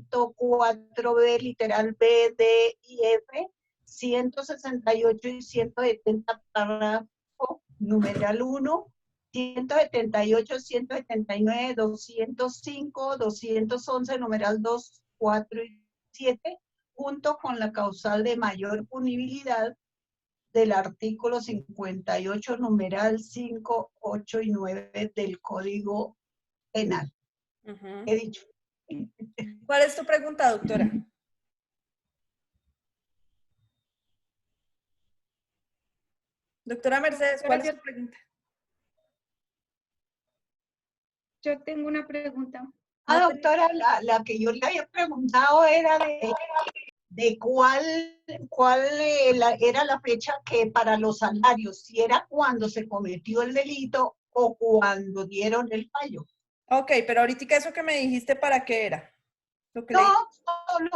104B, literal B, D y F, 168 y 170, párrafo numeral 1, 178, 179, 205, 211, numeral 2, 4 y 7, junto con la causal de mayor punibilidad del artículo 58, numeral 5, 8 y 9 del Código Penal. He dicho. ¿Cuál es tu pregunta, doctora? Doctora Mercedes, ¿cuál es tu pregunta? Yo tengo una pregunta. Doctora, la que yo le había preguntado era de cuál era la fecha que para los salarios, si era cuando se cometió el delito o cuando dieron el fallo. Ok, pero ahorita eso que me dijiste, ¿para qué era?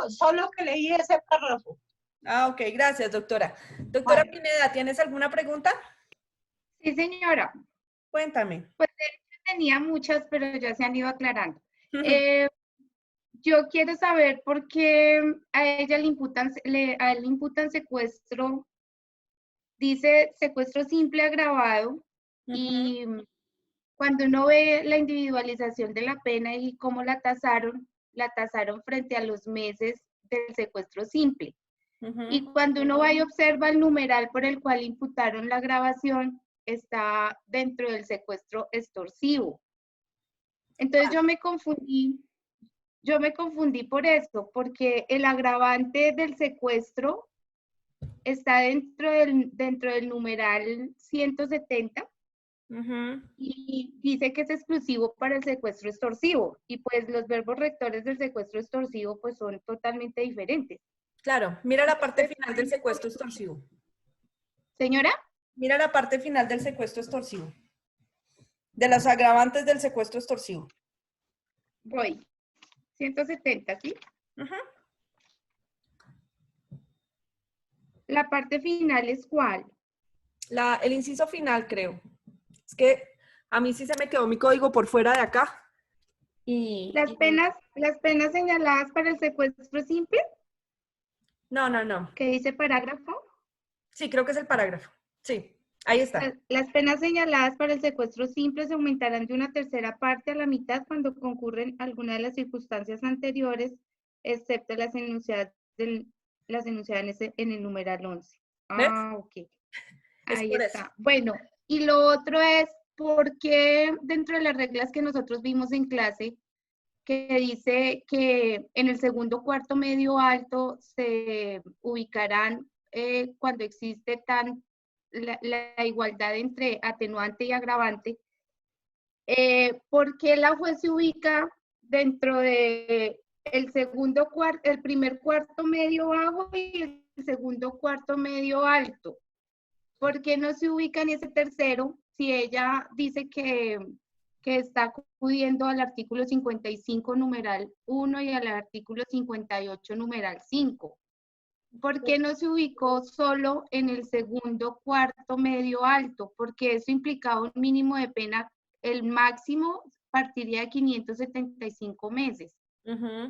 Solo que leí ese párrafo. Ah, ok, gracias, doctora. Doctora Pineda, ¿tienes alguna pregunta? Sí, señora. Cuéntame. Pues tenía muchas, pero ya se han ido aclarando. Yo quiero saber por qué a ella le imputan secuestro, dice secuestro simple agravado, y cuando uno ve la individualización de la pena y cómo la tasaron frente a los meses del secuestro simple. Y cuando uno va y observa el numeral por el cual imputaron la agravación, está dentro del secuestro extorsivo. Entonces yo me confundí por eso, porque el agravante del secuestro está dentro del numeral 170 y dice que es exclusivo para el secuestro extorsivo, y pues los verbos rectores del secuestro extorsivo pues son totalmente diferentes. Claro, mira la parte final del secuestro extorsivo. ¿Señora? Mira la parte final del secuestro extorsivo. De los agravantes del secuestro extorsivo. Voy. 170, ¿sí? ¿La parte final es cuál? El inciso final, creo. Es que a mí sí se me quedó mi código por fuera de acá. ¿Las penas señaladas para el secuestro simple? No. ¿Qué dice parágrafo? Sí, creo que es el parágrafo. Sí, ahí está. Las penas señaladas para el secuestro simple se aumentarán de una tercera parte a la mitad cuando concurren algunas de las circunstancias anteriores, excepto las enunciadas en el numeral 11. ¿Ves? Ok. Ahí está. Eso. Bueno, y lo otro es, ¿por qué dentro de las reglas que nosotros vimos en clase, que dice que en el segundo cuarto medio alto se ubicarán cuando existe la igualdad entre atenuante y agravante, ¿por qué la juez se ubica dentro de el primer cuarto medio bajo y el segundo cuarto medio alto? ¿Por qué no se ubica en ese tercero si ella dice que que está acudiendo al artículo 55, numeral 1 y al artículo 58, numeral 5. ¿Por qué no se ubicó solo en el segundo, cuarto, medio, alto? Porque eso implicaba un mínimo de pena, el máximo partiría de 575 meses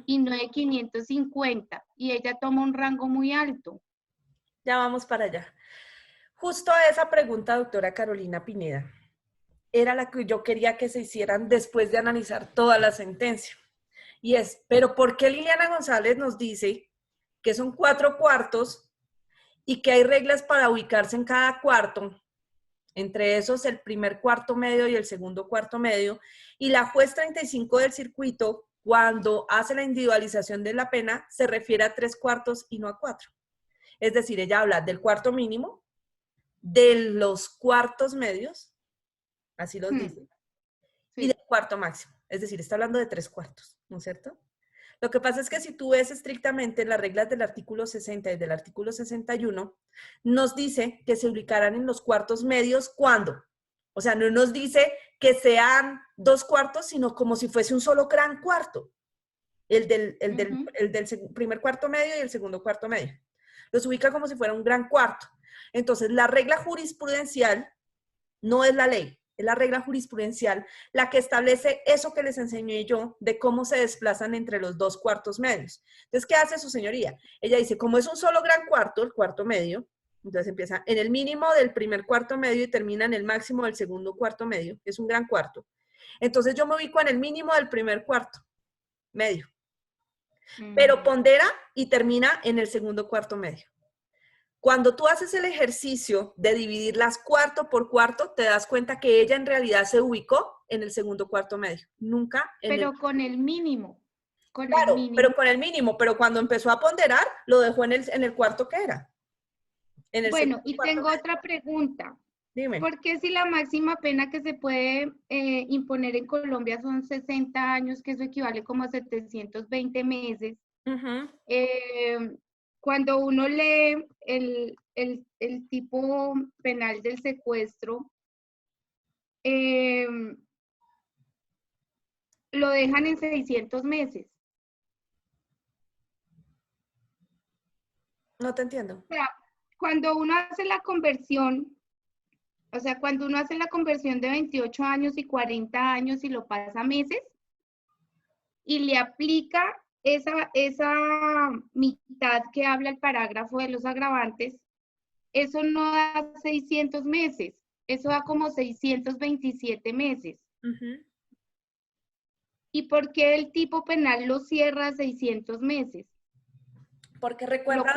y no de 550. Y ella toma un rango muy alto. Ya vamos para allá. Justo a esa pregunta, doctora Carolina Pineda, era la que yo quería que se hicieran después de analizar toda la sentencia. Y es, ¿pero por qué Liliana González nos dice que son 4 cuartos y que hay reglas para ubicarse en cada cuarto? Entre esos el primer cuarto medio y el segundo cuarto medio. Y la juez 35 del circuito, cuando hace la individualización de la pena, se refiere a 3 cuartos y no a 4. Es decir, ella habla del cuarto mínimo, de los cuartos medios, así los dice, y del cuarto máximo. Es decir, está hablando de 3 cuartos, ¿no es cierto? Lo que pasa es que si tú ves estrictamente las reglas del artículo 60 y del artículo 61, nos dice que se ubicarán en los cuartos medios ¿cuándo? O sea, no nos dice que sean 2 cuartos, sino como si fuese un solo gran cuarto. El del primer cuarto medio y el segundo cuarto medio. Los ubica como si fuera un gran cuarto. Entonces, la regla jurisprudencial no es la ley, es la regla jurisprudencial la que establece eso que les enseñé yo de cómo se desplazan entre los 2 cuartos medios. Entonces, ¿qué hace su señoría? Ella dice, como es un solo gran cuarto, el cuarto medio, entonces empieza en el mínimo del primer cuarto medio y termina en el máximo del segundo cuarto medio, es un gran cuarto. Entonces, yo me ubico en el mínimo del primer cuarto medio, pero pondera y termina en el segundo cuarto medio. Cuando tú haces el ejercicio de dividirlas cuarto por cuarto, te das cuenta que ella en realidad se ubicó en el segundo cuarto medio, nunca en pero con el mínimo. Claro, pero con el mínimo, pero cuando empezó a ponderar, lo dejó en el cuarto que era. Bueno, y tengo otra pregunta. Dime. ¿Por qué si la máxima pena que se puede imponer en Colombia son 60 años, que eso equivale como a 720 meses? Cuando uno lee el tipo penal del secuestro, lo dejan en 600 meses. No te entiendo. O sea, cuando uno hace la conversión, de 28 años y 40 años y lo pasa a meses, y le aplica esa mitad que habla el parágrafo de los agravantes, eso no da 600 meses, eso da como 627 meses. ¿Y por qué el tipo penal lo cierra a 600 meses? Porque recuerda,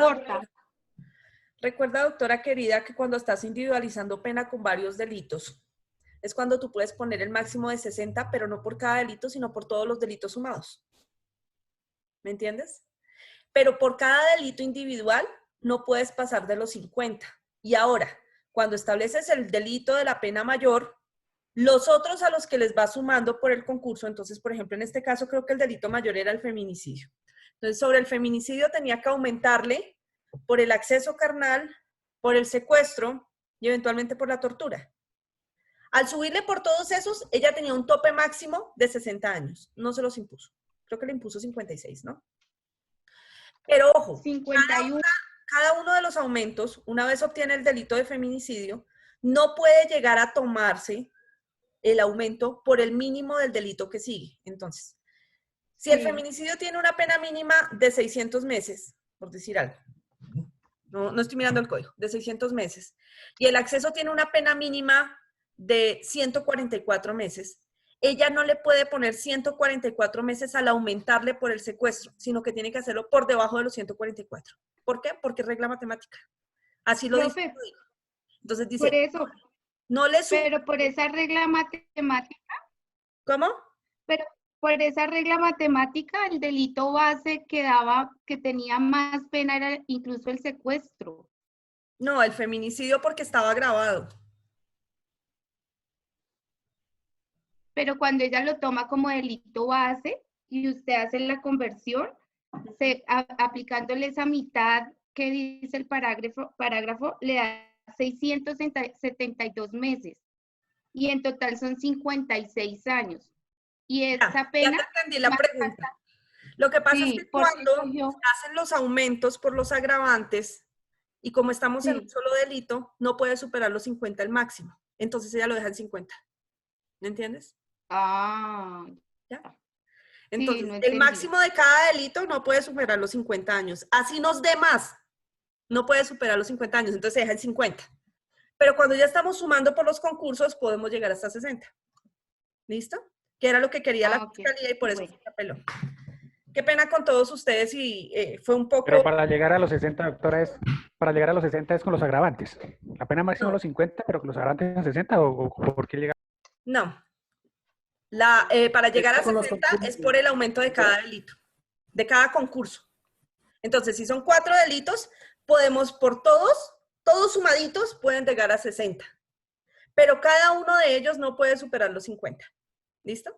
doctora querida, que cuando estás individualizando pena con varios delitos, es cuando tú puedes poner el máximo de 60, pero no por cada delito, sino por todos los delitos sumados. ¿Me entiendes? Pero por cada delito individual no puedes pasar de los 50. Y ahora, cuando estableces el delito de la pena mayor, los otros a los que les vas sumando por el concurso, entonces, por ejemplo, en este caso creo que el delito mayor era el feminicidio. Entonces, sobre el feminicidio tenía que aumentarle por el acceso carnal, por el secuestro y eventualmente por la tortura. Al subirle por todos esos, ella tenía un tope máximo de 60 años. No se los impuso. Creo que le impuso 56, ¿no? Pero ojo, 51. Cada uno de los aumentos, una vez obtiene el delito de feminicidio, no puede llegar a tomarse el aumento por el mínimo del delito que sigue. Entonces, si el feminicidio tiene una pena mínima de 600 meses, por decir algo, no estoy mirando el código, de 600 meses, y el acceso tiene una pena mínima de 144 meses, ella no le puede poner 144 meses al aumentarle por el secuestro, sino que tiene que hacerlo por debajo de los 144. ¿Por qué? Porque es regla matemática. Así lo dice el código. Entonces dice, por eso, no le pero por esa regla matemática. ¿Cómo? Pero por esa regla matemática, el delito base que tenía más pena era incluso el secuestro. No, el feminicidio porque estaba agravado. Pero cuando ella lo toma como delito base y usted hace la conversión, aplicándole esa mitad que dice el parágrafo le da 672 meses. y en total son 56 años. Y Ya, esa ya pena... te entendí la más pregunta. alta. Lo que pasa es Sí, que porque cuando cogió... hacen los aumentos por los agravantes y como estamos en un Sí. solo delito, no puede superar los 50 el máximo. Entonces ella lo deja en 50. ¿Me entiendes? Ah, ¿Ya? sí, Entonces, no el entendí. máximo de cada delito no puede superar los 50 años. Así nos dé más, no puede superar los 50 años, entonces se deja en 50. Pero cuando ya estamos sumando por los concursos, podemos llegar hasta 60. ¿Listo? Que era lo que quería la Ah, ok. fiscalía y por eso Bueno. se apeló. Qué pena con todos ustedes y fue un poco... Pero para llegar a los 60, doctora, para llegar a los 60 es con los agravantes. La pena máxima No. los 50, pero con los agravantes a 60, o ¿por qué llega? No. Para llegar a Con los 60 es concursos. por el aumento de cada delito, de cada concurso. Entonces, si son 4 delitos, podemos por todos sumaditos pueden llegar a 60. Pero cada uno de ellos no puede superar los 50. ¿Listo?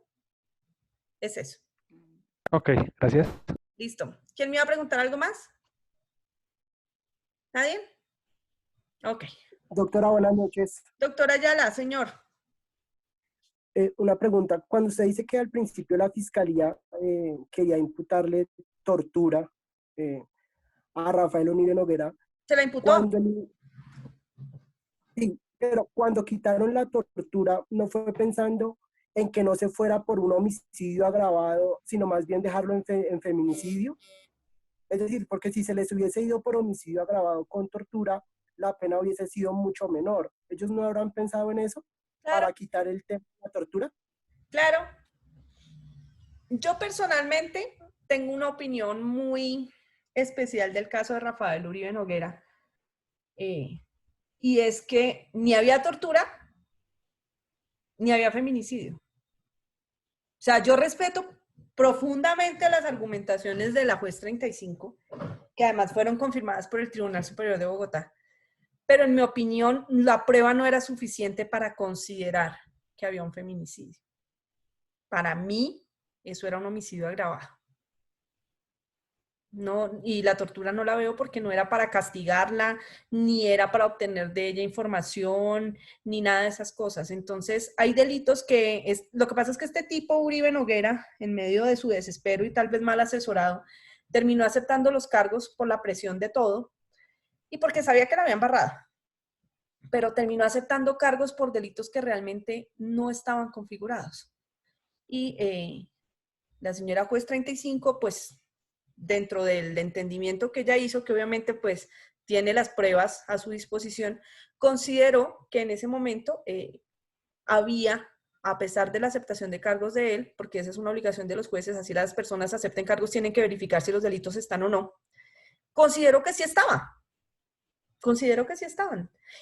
Es eso. Ok, gracias. Listo. ¿Quién me iba a preguntar algo más? ¿Nadie? Ok. Doctora, buenas noches. Doctora Ayala, señor. Una pregunta. Cuando usted dice que al principio la fiscalía quería imputarle tortura a Rafael Uribe Noguera, ¿Se la imputó? sí, pero cuando quitaron la tortura, no fue pensando en que no se fuera por un homicidio agravado, sino más bien dejarlo en feminicidio. Es decir, porque si se les hubiese ido por homicidio agravado con tortura, la pena hubiese sido mucho menor. ¿Ellos no habrán pensado en eso Claro. para quitar el tema de la tortura? Claro. Yo personalmente tengo una opinión muy especial del caso de Rafael Uribe Noguera. Y es que ni había tortura, ni había feminicidio. O sea, yo respeto profundamente las argumentaciones de la juez 35, que además fueron confirmadas por el Tribunal Superior de Bogotá. Pero en mi opinión, la prueba no era suficiente para considerar que había un feminicidio. Para mí, eso era un homicidio agravado. No, y la tortura no la veo porque no era para castigarla, ni era para obtener de ella información, ni nada de esas cosas. Entonces, hay delitos lo que pasa es que este tipo, Uribe Noguera, en medio de su desespero y tal vez mal asesorado, terminó aceptando los cargos por la presión de todo y porque sabía que la habían barrado. Pero terminó aceptando cargos por delitos que realmente no estaban configurados. Y la señora juez 35, pues, dentro del entendimiento que ella hizo, que obviamente pues tiene las pruebas a su disposición, consideró que en ese momento había, a pesar de la aceptación de cargos de él, porque esa es una obligación de los jueces, así las personas acepten cargos, tienen que verificar si los delitos están o no, consideró que sí estaban.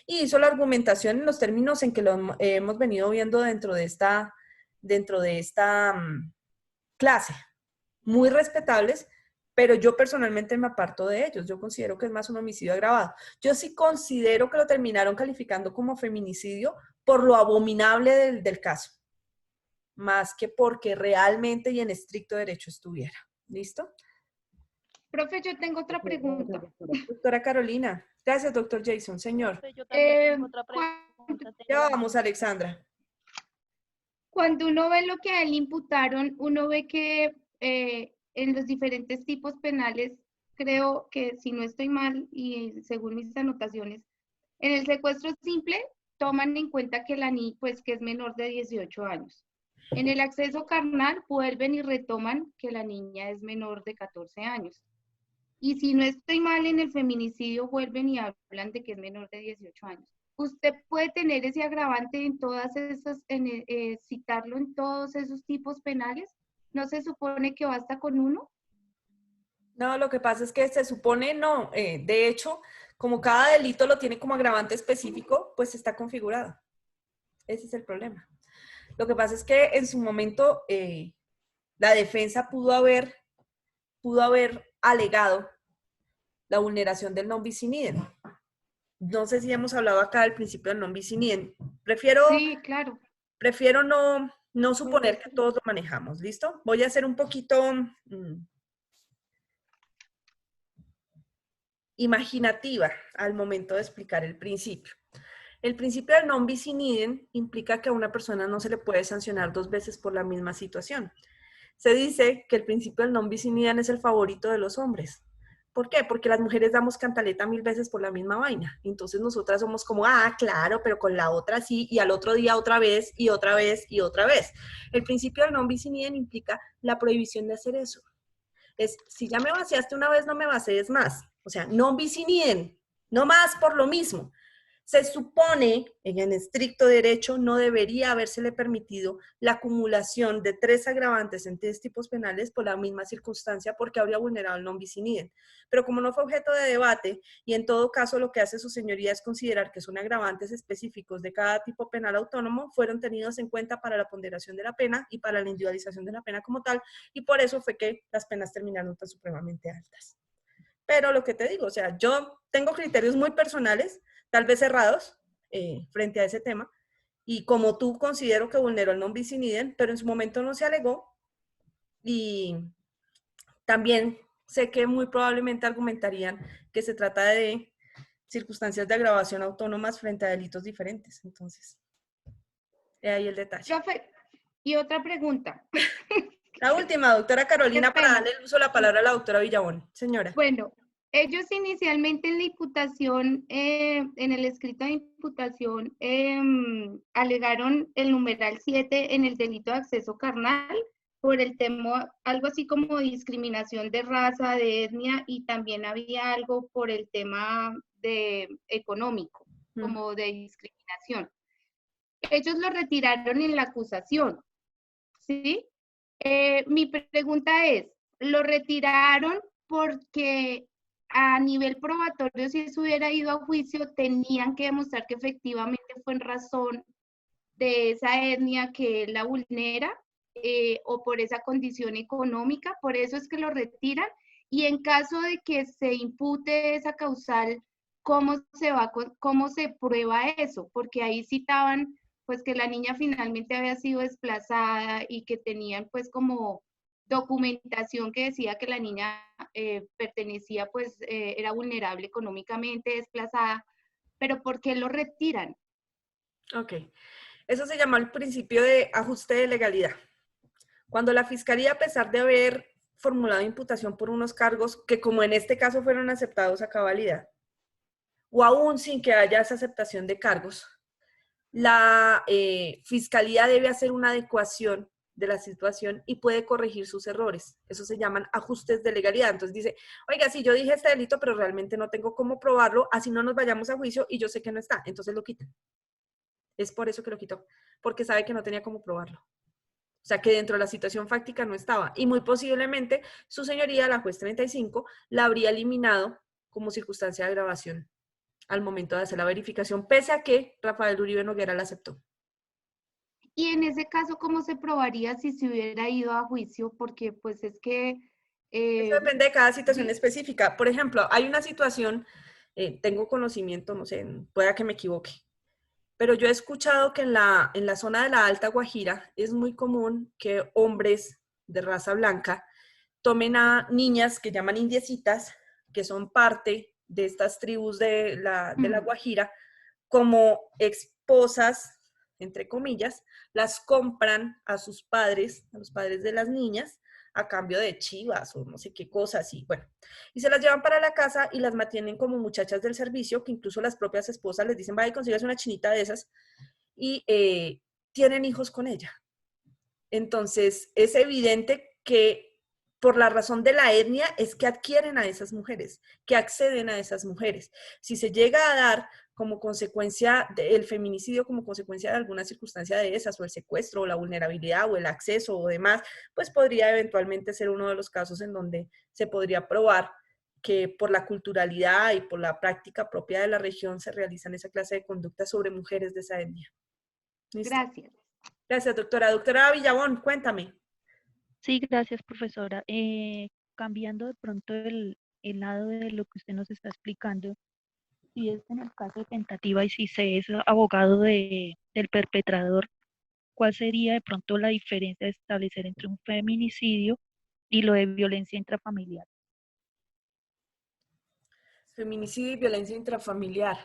Y hizo la argumentación en los términos en que lo hemos venido viendo dentro de esta clase, muy respetables, pero yo personalmente me aparto de ellos. Yo considero que es más un homicidio agravado. Yo sí considero que lo terminaron calificando como feminicidio por lo abominable del caso, más que porque realmente y en estricto derecho estuviera. ¿Listo? Profe, yo tengo otra pregunta. Doctora Carolina. Gracias, doctor Jason. Señor. Yo también tengo otra pregunta. Ya vamos, Alexandra. Cuando uno ve lo que a él imputaron, uno ve que en los diferentes tipos penales, creo que si no estoy mal y según mis anotaciones, en el secuestro simple toman en cuenta que pues que es menor de 18 años. En el acceso carnal vuelven y retoman que la niña es menor de 14 años. Y si no estoy mal, en el feminicidio vuelven y hablan de que es menor de 18 años. ¿Usted puede tener ese agravante en todas esas, citarlo en todos esos tipos penales? ¿No se supone que basta con uno? No, lo que pasa es que se supone no. De hecho, como cada delito lo tiene como agravante específico, pues está configurado. Ese es el problema. Lo que pasa es que en su momento la defensa pudo haber alegado la vulneración del non bis in idem. No sé si hemos hablado acá del principio del non bis in idem. Sí, claro. Prefiero no suponer que todos lo manejamos. ¿Listo? Voy a hacer un poquito imaginativa al momento de explicar el principio. El principio del non bis in idem implica que a una persona no se le puede sancionar 2 veces por la misma situación. Se dice que el principio del non bis in idem es el favorito de los hombres. ¿Por qué? Porque las mujeres damos cantaleta 1000 veces por la misma vaina. Entonces nosotras somos como, ah, claro, pero con la otra sí, y al otro día otra vez, y otra vez, y otra vez. El principio del non bis in idem implica la prohibición de hacer eso. Es, si ya me vaciaste una vez, no me vacíes más. O sea, non bis in idem, no más por lo mismo. Se supone, en estricto derecho, no debería habérsele permitido la acumulación de 3 agravantes en 3 tipos penales por la misma circunstancia porque habría vulnerado el non bis in idem. Pero como no fue objeto de debate y en todo caso lo que hace su señoría es considerar que son agravantes específicos de cada tipo penal autónomo, fueron tenidos en cuenta para la ponderación de la pena y para la individualización de la pena como tal, y por eso fue que las penas terminaron tan supremamente altas. Pero lo que te digo, o sea, yo tengo criterios muy personales, tal vez cerrados, frente a ese tema, y como tú considero que vulneró el non bis in idem, pero en su momento no se alegó, y también sé que muy probablemente argumentarían que se trata de circunstancias de agravación autónomas frente a delitos diferentes. Entonces, ahí el detalle. Profe, y otra pregunta. La última, doctora Carolina, para darle el uso de la palabra a la doctora Villabón. Señora. Bueno, ellos inicialmente en la imputación, en el escrito de imputación, alegaron el numeral 7 en el delito de acceso carnal por el tema, algo así como discriminación de raza, de etnia, y también había algo por el tema de económico, como de discriminación. Ellos lo retiraron en la acusación, ¿sí? Mi pregunta es, ¿lo retiraron porque a nivel probatorio, si eso hubiera ido a juicio, tenían que demostrar que efectivamente fue en razón de esa etnia que la vulnera o por esa condición económica? Por eso es que lo retiran. Y en caso de que se impute esa causal, ¿cómo se prueba eso? Porque ahí citaban pues que la niña finalmente había sido desplazada y que tenían pues como documentación que decía que la niña pertenecía, pues era vulnerable económicamente, desplazada, pero ¿por qué lo retiran? Ok, eso se llama el principio de ajuste de legalidad. Cuando la Fiscalía, a pesar de haber formulado imputación por unos cargos que como en este caso fueron aceptados a cabalidad, o aún sin que haya esa aceptación de cargos, la Fiscalía debe hacer una adecuación de la situación y puede corregir sus errores. Eso se llaman ajustes de legalidad. Entonces dice, oiga, sí, yo dije este delito, pero realmente no tengo cómo probarlo, así no nos vayamos a juicio y yo sé que no está. Entonces lo quitan. Es por eso que lo quitó, porque sabe que no tenía cómo probarlo. O sea, que dentro de la situación fáctica no estaba. Y muy posiblemente su señoría, la juez 35, la habría eliminado como circunstancia de agravación al momento de hacer la verificación, pese a que Rafael Uribe Noguera la aceptó. Y en ese caso, ¿cómo se probaría si se hubiera ido a juicio? Porque pues es que... Eso depende de cada situación específica. Por ejemplo, hay una situación, tengo conocimiento, no sé, pueda que me equivoque, pero yo he escuchado que en la zona de la Alta Guajira es muy común que hombres de raza blanca tomen a niñas que llaman indiecitas, que son parte de estas tribus de la Guajira, como esposas, entre comillas, las compran a sus padres, a los padres de las niñas, a cambio de chivas o no sé qué cosas, y bueno, y se las llevan para la casa y las mantienen como muchachas del servicio, que incluso las propias esposas les dicen, vaya y consigas una chinita de esas, y tienen hijos con ella. Entonces, es evidente que por la razón de la etnia es que adquieren a esas mujeres, que acceden a esas mujeres. Si se llega a dar como consecuencia del feminicidio, como consecuencia de alguna circunstancia de esas, o el secuestro, o la vulnerabilidad, o el acceso, o demás, pues podría eventualmente ser uno de los casos en donde se podría probar que por la culturalidad y por la práctica propia de la región se realizan esa clase de conductas sobre mujeres de esa etnia. ¿Listo? Gracias. Gracias, doctora. Doctora Villabón, cuéntame. Sí, gracias, profesora. Cambiando de pronto el lado de lo que usted nos está explicando, si es en el caso de tentativa y si se es abogado del perpetrador, ¿cuál sería de pronto la diferencia de establecer entre un feminicidio y lo de violencia intrafamiliar? Feminicidio y violencia intrafamiliar.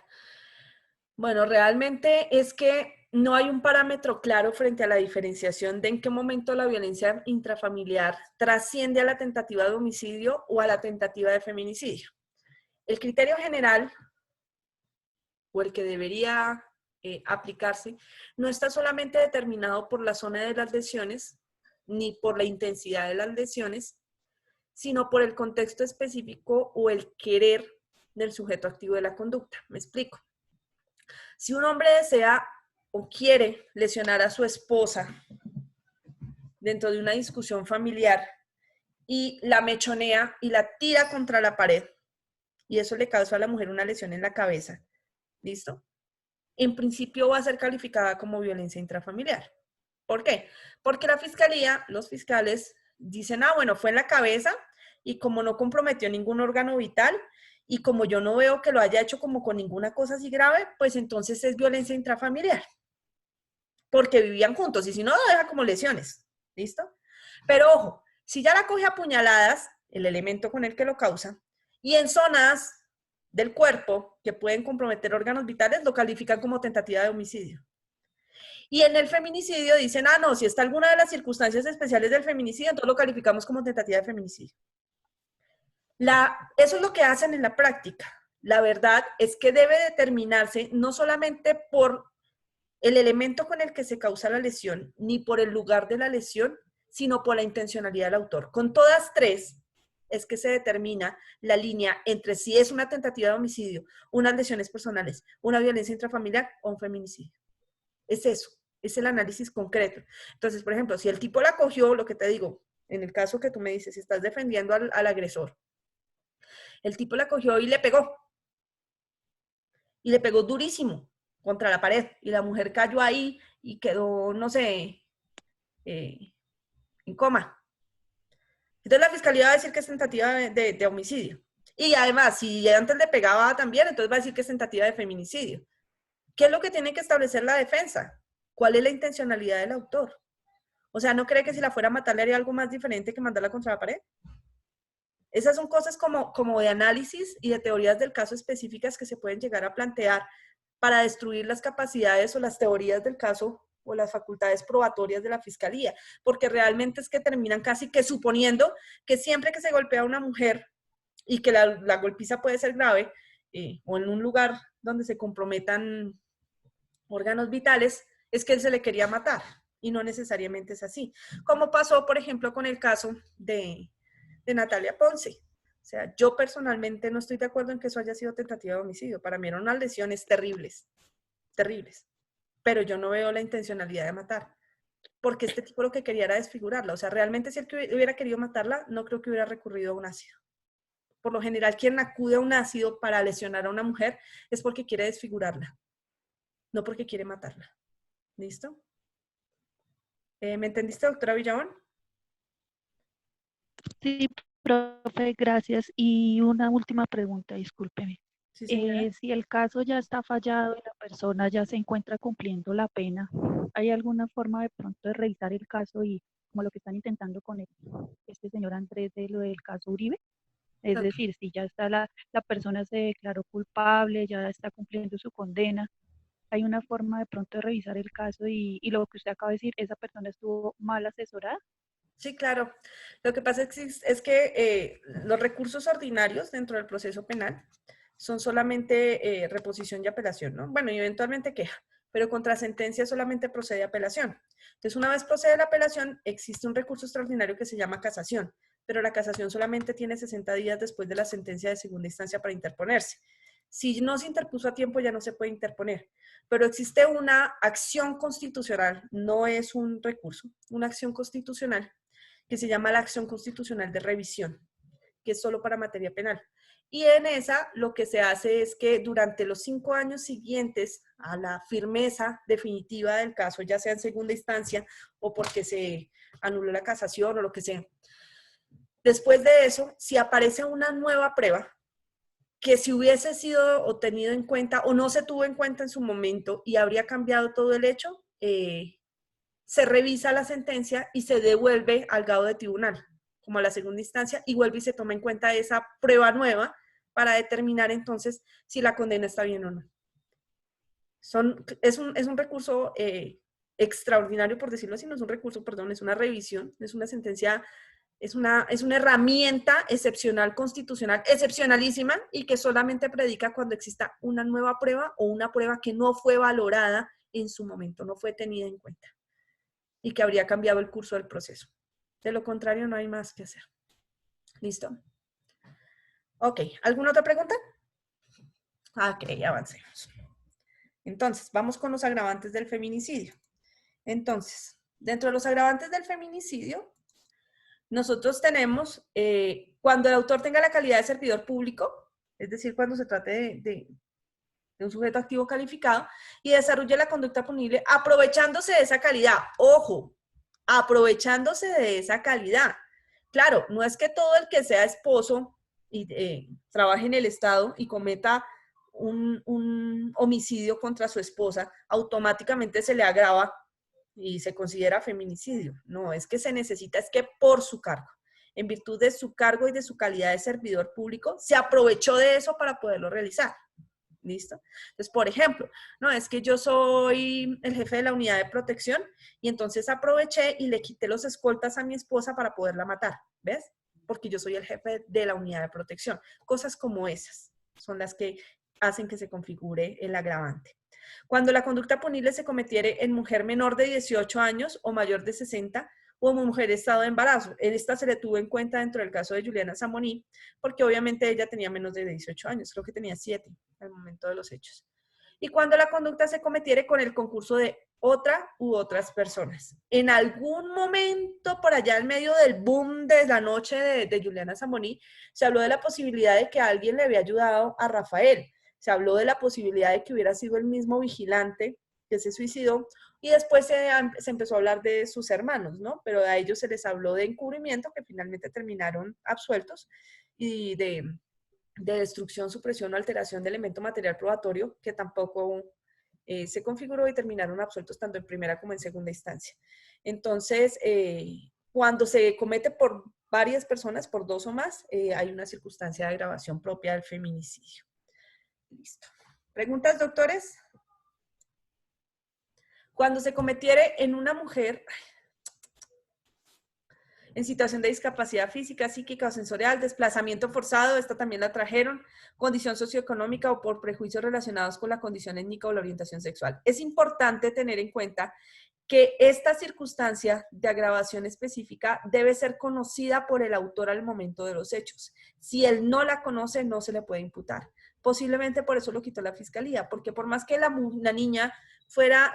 Bueno, realmente es que no hay un parámetro claro frente a la diferenciación de en qué momento la violencia intrafamiliar trasciende a la tentativa de homicidio o a la tentativa de feminicidio. El criterio general, o el que debería aplicarse, no está solamente determinado por la zona de las lesiones, ni por la intensidad de las lesiones, sino por el contexto específico o el querer del sujeto activo de la conducta. Me explico. Si un hombre desea o quiere lesionar a su esposa dentro de una discusión familiar y la mechonea y la tira contra la pared, y eso le causa a la mujer una lesión en la cabeza, ¿listo? En principio va a ser calificada como violencia intrafamiliar. ¿Por qué? Porque la fiscalía, los fiscales dicen, bueno, fue en la cabeza y como no comprometió ningún órgano vital y como yo no veo que lo haya hecho como con ninguna cosa así grave, pues entonces es violencia intrafamiliar. Porque vivían juntos y si no, lo deja como lesiones. ¿Listo? Pero ojo, si ya la coge a puñaladas, el elemento con el que lo causa, y en zonas del cuerpo que pueden comprometer órganos vitales, lo califican como tentativa de homicidio. Y en el feminicidio dicen, no, si está alguna de las circunstancias especiales del feminicidio, entonces lo calificamos como tentativa de feminicidio. Eso es lo que hacen en la práctica. La verdad es que debe determinarse no solamente por el elemento con el que se causa la lesión, ni por el lugar de la lesión, sino por la intencionalidad del autor. Con todas tres es que se determina la línea entre si es una tentativa de homicidio, unas lesiones personales, una violencia intrafamiliar o un feminicidio. Es eso, es el análisis concreto. Entonces, por ejemplo, si el tipo la cogió, lo que te digo, en el caso que tú me dices, si estás defendiendo al agresor, el tipo la cogió y le pegó durísimo contra la pared, y la mujer cayó ahí y quedó, no sé, en coma. Entonces la fiscalía va a decir que es tentativa de homicidio. Y además, si antes le pegaba también, entonces va a decir que es tentativa de feminicidio. ¿Qué es lo que tiene que establecer la defensa? ¿Cuál es la intencionalidad del autor? O sea, ¿no cree que si la fuera a matar le haría algo más diferente que mandarla contra la pared? Esas son cosas como de análisis y de teorías del caso específicas que se pueden llegar a plantear para destruir las capacidades o las teorías del caso o las facultades probatorias de la fiscalía, porque realmente es que terminan casi que suponiendo que siempre que se golpea a una mujer y que la golpiza puede ser grave, o en un lugar donde se comprometan órganos vitales, es que él se le quería matar, y no necesariamente es así. Como pasó, por ejemplo, con el caso de Natalia Ponce. O sea, yo personalmente no estoy de acuerdo en que eso haya sido tentativa de homicidio. Para mí eran unas lesiones terribles, terribles. Pero yo no veo la intencionalidad de matar. Porque este tipo lo que quería era desfigurarla. O sea, realmente si él hubiera querido matarla, no creo que hubiera recurrido a un ácido. Por lo general, quien acude a un ácido para lesionar a una mujer es porque quiere desfigurarla, no porque quiere matarla. ¿Listo? ¿Me entendiste, doctora Villabón? Sí, profe, gracias. Y una última pregunta, discúlpeme. Sí, señora. Si el caso ya está fallado y la persona ya se encuentra cumpliendo la pena, ¿hay alguna forma de pronto de revisar el caso y como lo que están intentando con este señor Andrés de lo del caso Uribe? Es decir, si ya está la persona se declaró culpable, ya está cumpliendo su condena, ¿hay una forma de pronto de revisar el caso y lo que usted acaba de decir, esa persona estuvo mal asesorada? Sí, claro. Lo que pasa es que los recursos ordinarios dentro del proceso penal son solamente reposición y apelación, ¿no? Bueno, y eventualmente queja, pero contra sentencia solamente procede apelación. Entonces, una vez procede la apelación, existe un recurso extraordinario que se llama casación, pero la casación solamente tiene 60 días después de la sentencia de segunda instancia para interponerse. Si no se interpuso a tiempo, ya no se puede interponer. Pero existe una acción constitucional, no es un recurso, una acción constitucional que se llama la acción constitucional de revisión, que es solo para materia penal. Y en esa lo que se hace es que durante los 5 años siguientes a la firmeza definitiva del caso, ya sea en segunda instancia o porque se anuló la casación o lo que sea, después de eso, si aparece una nueva prueba, que si hubiese sido o tenido en cuenta o no se tuvo en cuenta en su momento y habría cambiado todo el hecho, se revisa la sentencia y se devuelve al grado de tribunal, como a la segunda instancia, y vuelve y se toma en cuenta esa prueba nueva para determinar entonces si la condena está bien o no. Es un recurso extraordinario, por decirlo así, no es un recurso, perdón, es una revisión, es una sentencia, es una herramienta excepcional, constitucional, excepcionalísima, y que solamente predica cuando exista una nueva prueba o una prueba que no fue valorada en su momento, no fue tenida en cuenta, y que habría cambiado el curso del proceso. De lo contrario, no hay más que hacer. ¿Listo? Ok, ¿alguna otra pregunta? Ok, avancemos. Entonces, vamos con los agravantes del feminicidio. Entonces, dentro de los agravantes del feminicidio, nosotros tenemos, cuando el autor tenga la calidad de servidor público, es decir, cuando se trate de un sujeto activo calificado, y desarrolle la conducta punible aprovechándose de esa calidad. Ojo, aprovechándose de esa calidad. Claro, no es que todo el que sea esposo y trabaje en el Estado y cometa un homicidio contra su esposa, automáticamente se le agrava y se considera feminicidio. No, es que se necesita, es que por su cargo, en virtud de su cargo y de su calidad de servidor público, se aprovechó de eso para poderlo realizar. ¿Listo? Entonces, por ejemplo, no, es que yo soy el jefe de la unidad de protección y entonces aproveché y le quité los escoltas a mi esposa para poderla matar, ¿ves? Porque yo soy el jefe de la unidad de protección. Cosas como esas son las que hacen que se configure el agravante. Cuando la conducta punible se cometiere en mujer menor de 18 años o mayor de 60 o mujer en estado de embarazo. Esta se le tuvo en cuenta dentro del caso de Juliana Zamboní, porque obviamente ella tenía menos de 18 años, creo que tenía 7 al momento de los hechos. Y cuando la conducta se cometiere con el concurso de otra u otras personas. En algún momento, por allá en medio del boom de la noche de Juliana Zamboní, se habló de la posibilidad de que alguien le había ayudado a Rafael. Se habló de la posibilidad de que hubiera sido el mismo vigilante que se suicidó, y después se empezó a hablar de sus hermanos, ¿no? Pero a ellos se les habló de encubrimiento, que finalmente terminaron absueltos, y de destrucción, supresión o alteración de elemento material probatorio, que tampoco se configuró y terminaron absueltos tanto en primera como en segunda instancia. Entonces, cuando se comete por varias personas, por 2 o más, hay una circunstancia de agravación propia del feminicidio. Listo. ¿Preguntas, doctores? Cuando se cometiere en una mujer en situación de discapacidad física, psíquica o sensorial, desplazamiento forzado, esta también la trajeron, condición socioeconómica o por prejuicios relacionados con la condición étnica o la orientación sexual. Es importante tener en cuenta que esta circunstancia de agravación específica debe ser conocida por el autor al momento de los hechos. Si él no la conoce, no se le puede imputar. Posiblemente por eso lo quitó la fiscalía, porque por más que la niña fuera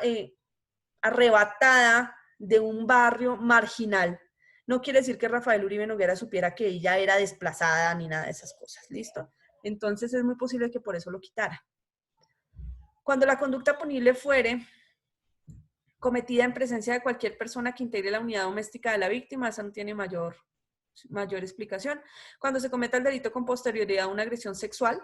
arrebatada de un barrio marginal, no quiere decir que Rafael Uribe Noguera supiera que ella era desplazada ni nada de esas cosas, ¿listo? Entonces es muy posible que por eso lo quitara. Cuando la conducta punible fuere cometida en presencia de cualquier persona que integre la unidad doméstica de la víctima, esa no tiene mayor explicación. Cuando se cometa el delito con posterioridad a una agresión sexual,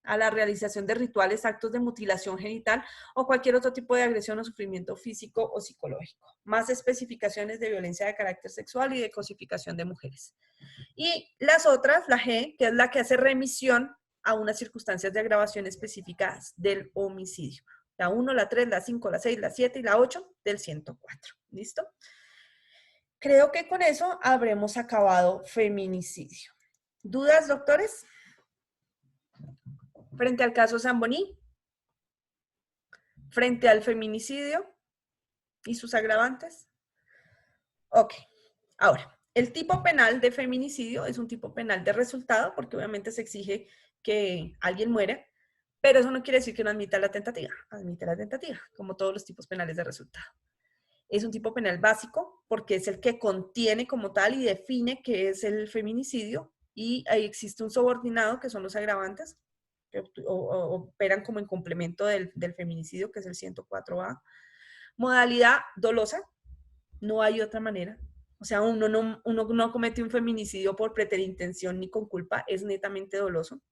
a la realización de rituales, actos de mutilación genital o cualquier otro tipo de agresión o sufrimiento físico o psicológico. Más especificaciones de violencia de carácter sexual y de cosificación de mujeres. Y las otras, la G, que es la que hace remisión a unas circunstancias de agravación específicas del homicidio. La 1, la 3, la 5, la 6, la 7 y la 8 del 104. ¿Listo? Creo que con eso habremos acabado feminicidio. ¿Dudas, doctores? Frente al caso Zamboní, frente al feminicidio y sus agravantes. Ok, ahora, el tipo penal de feminicidio es un tipo penal de resultado, porque obviamente se exige que alguien muera, pero eso no quiere decir que no admita la tentativa, como todos los tipos penales de resultado. Es un tipo penal básico, porque es el que contiene como tal y define qué es el feminicidio, y ahí existe un subordinado, que son los agravantes, que operan como en complemento del feminicidio, que es el 104A. Modalidad dolosa, no hay otra manera. O sea, uno no comete un feminicidio por preterintención ni con culpa, es netamente doloso.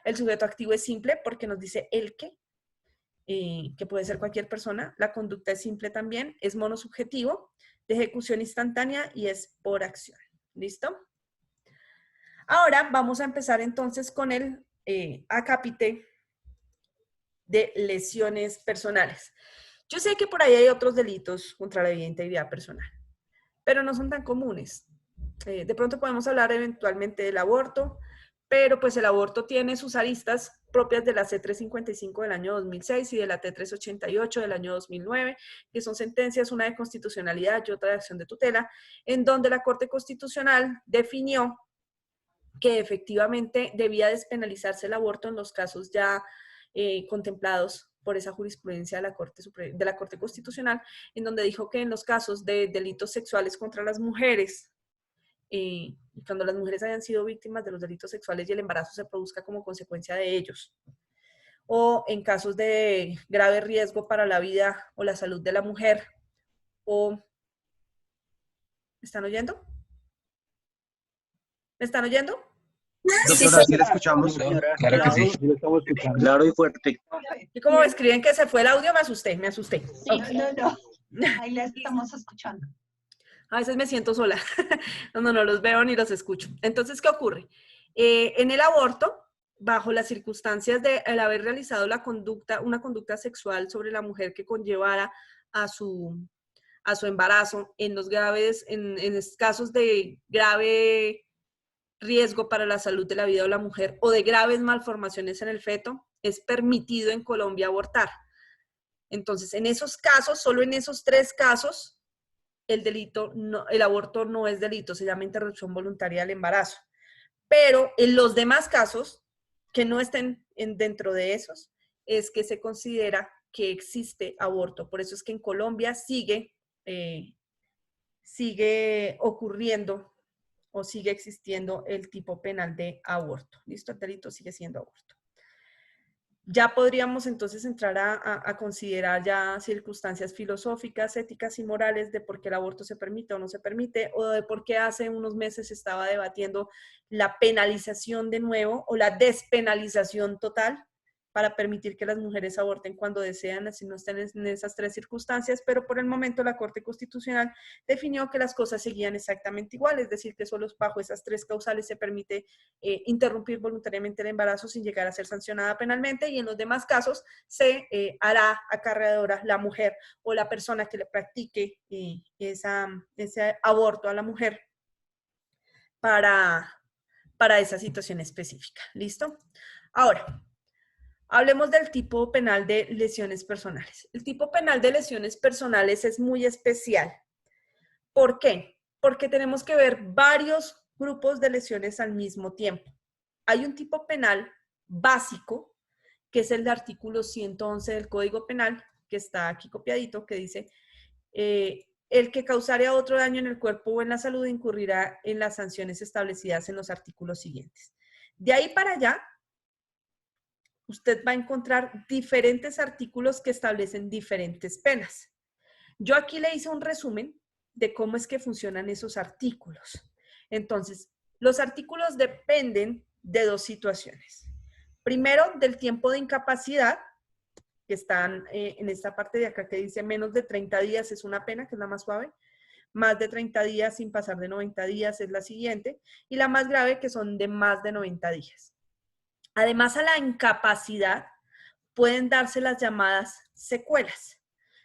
El sujeto activo es simple porque nos dice el que puede ser cualquier persona. La conducta es simple también, es monosubjetivo, de ejecución instantánea y es por acción. ¿Listo? Ahora vamos a empezar entonces con el acápite de lesiones personales. Yo sé que por ahí hay otros delitos contra la vida e integridad personal, pero no son tan comunes. De pronto podemos hablar eventualmente del aborto, pero pues el aborto tiene sus aristas propias de la C-355 del año 2006 y de la T-388 del año 2009, que son sentencias, una de constitucionalidad y otra de acción de tutela, en donde la Corte Constitucional definió que efectivamente debía despenalizarse el aborto en los casos ya contemplados por esa jurisprudencia de la Corte Constitucional, en donde dijo que en los casos de delitos sexuales contra las mujeres, cuando las mujeres hayan sido víctimas de los delitos sexuales y el embarazo se produzca como consecuencia de ellos, o en casos de grave riesgo para la vida o la salud de la mujer, o... ¿Me están oyendo? ¿Me están oyendo? Doctora, sí la escuchamos. Claro que sí. Claro y fuerte. Y como me escriben que se fue el audio, me asusté. No. Ahí la estamos escuchando. A veces me siento sola, cuando no los veo ni los escucho. Entonces, ¿qué ocurre? En el aborto, bajo las circunstancias de el haber realizado una conducta sexual sobre la mujer que conllevara a su embarazo, en los casos de grave riesgo para la salud de la vida de la mujer o de graves malformaciones en el feto, es permitido en Colombia abortar. Entonces, en esos casos, solo en esos 3 casos, el aborto no es delito, se llama interrupción voluntaria del embarazo. Pero en los demás casos, que no estén dentro de esos, es que se considera que existe aborto. Por eso es que en Colombia sigue ocurriendo o sigue existiendo el tipo penal de aborto. ¿Listo? El delito sigue siendo aborto. Ya podríamos entonces entrar a considerar ya circunstancias filosóficas, éticas y morales de por qué el aborto se permite o no se permite, o de por qué hace unos meses se estaba debatiendo la penalización de nuevo o la despenalización total para permitir que las mujeres aborten cuando desean, así no estén en esas 3 circunstancias, pero por el momento la Corte Constitucional definió que las cosas seguían exactamente igual, es decir, que solo bajo esas 3 causales se permite interrumpir voluntariamente el embarazo sin llegar a ser sancionada penalmente, y en los demás casos se hará acarreadora la mujer o la persona que le practique ese aborto a la mujer para esa situación específica. ¿Listo? Ahora, hablemos del tipo penal de lesiones personales. El tipo penal de lesiones personales es muy especial. ¿Por qué? Porque tenemos que ver varios grupos de lesiones al mismo tiempo. Hay un tipo penal básico, que es el de artículo 111 del Código Penal, que está aquí copiadito, que dice, el que causare a otro daño en el cuerpo o en la salud incurrirá en las sanciones establecidas en los artículos siguientes. De ahí para allá, usted va a encontrar diferentes artículos que establecen diferentes penas. Yo aquí le hice un resumen de cómo es que funcionan esos artículos. Entonces, los artículos dependen de 2 situaciones. Primero, del tiempo de incapacidad, que están en esta parte de acá que dice menos de 30 días es una pena, que es la más suave. Más de 30 días sin pasar de 90 días es la siguiente. Y la más grave, que son de más de 90 días. Además, a la incapacidad pueden darse las llamadas secuelas.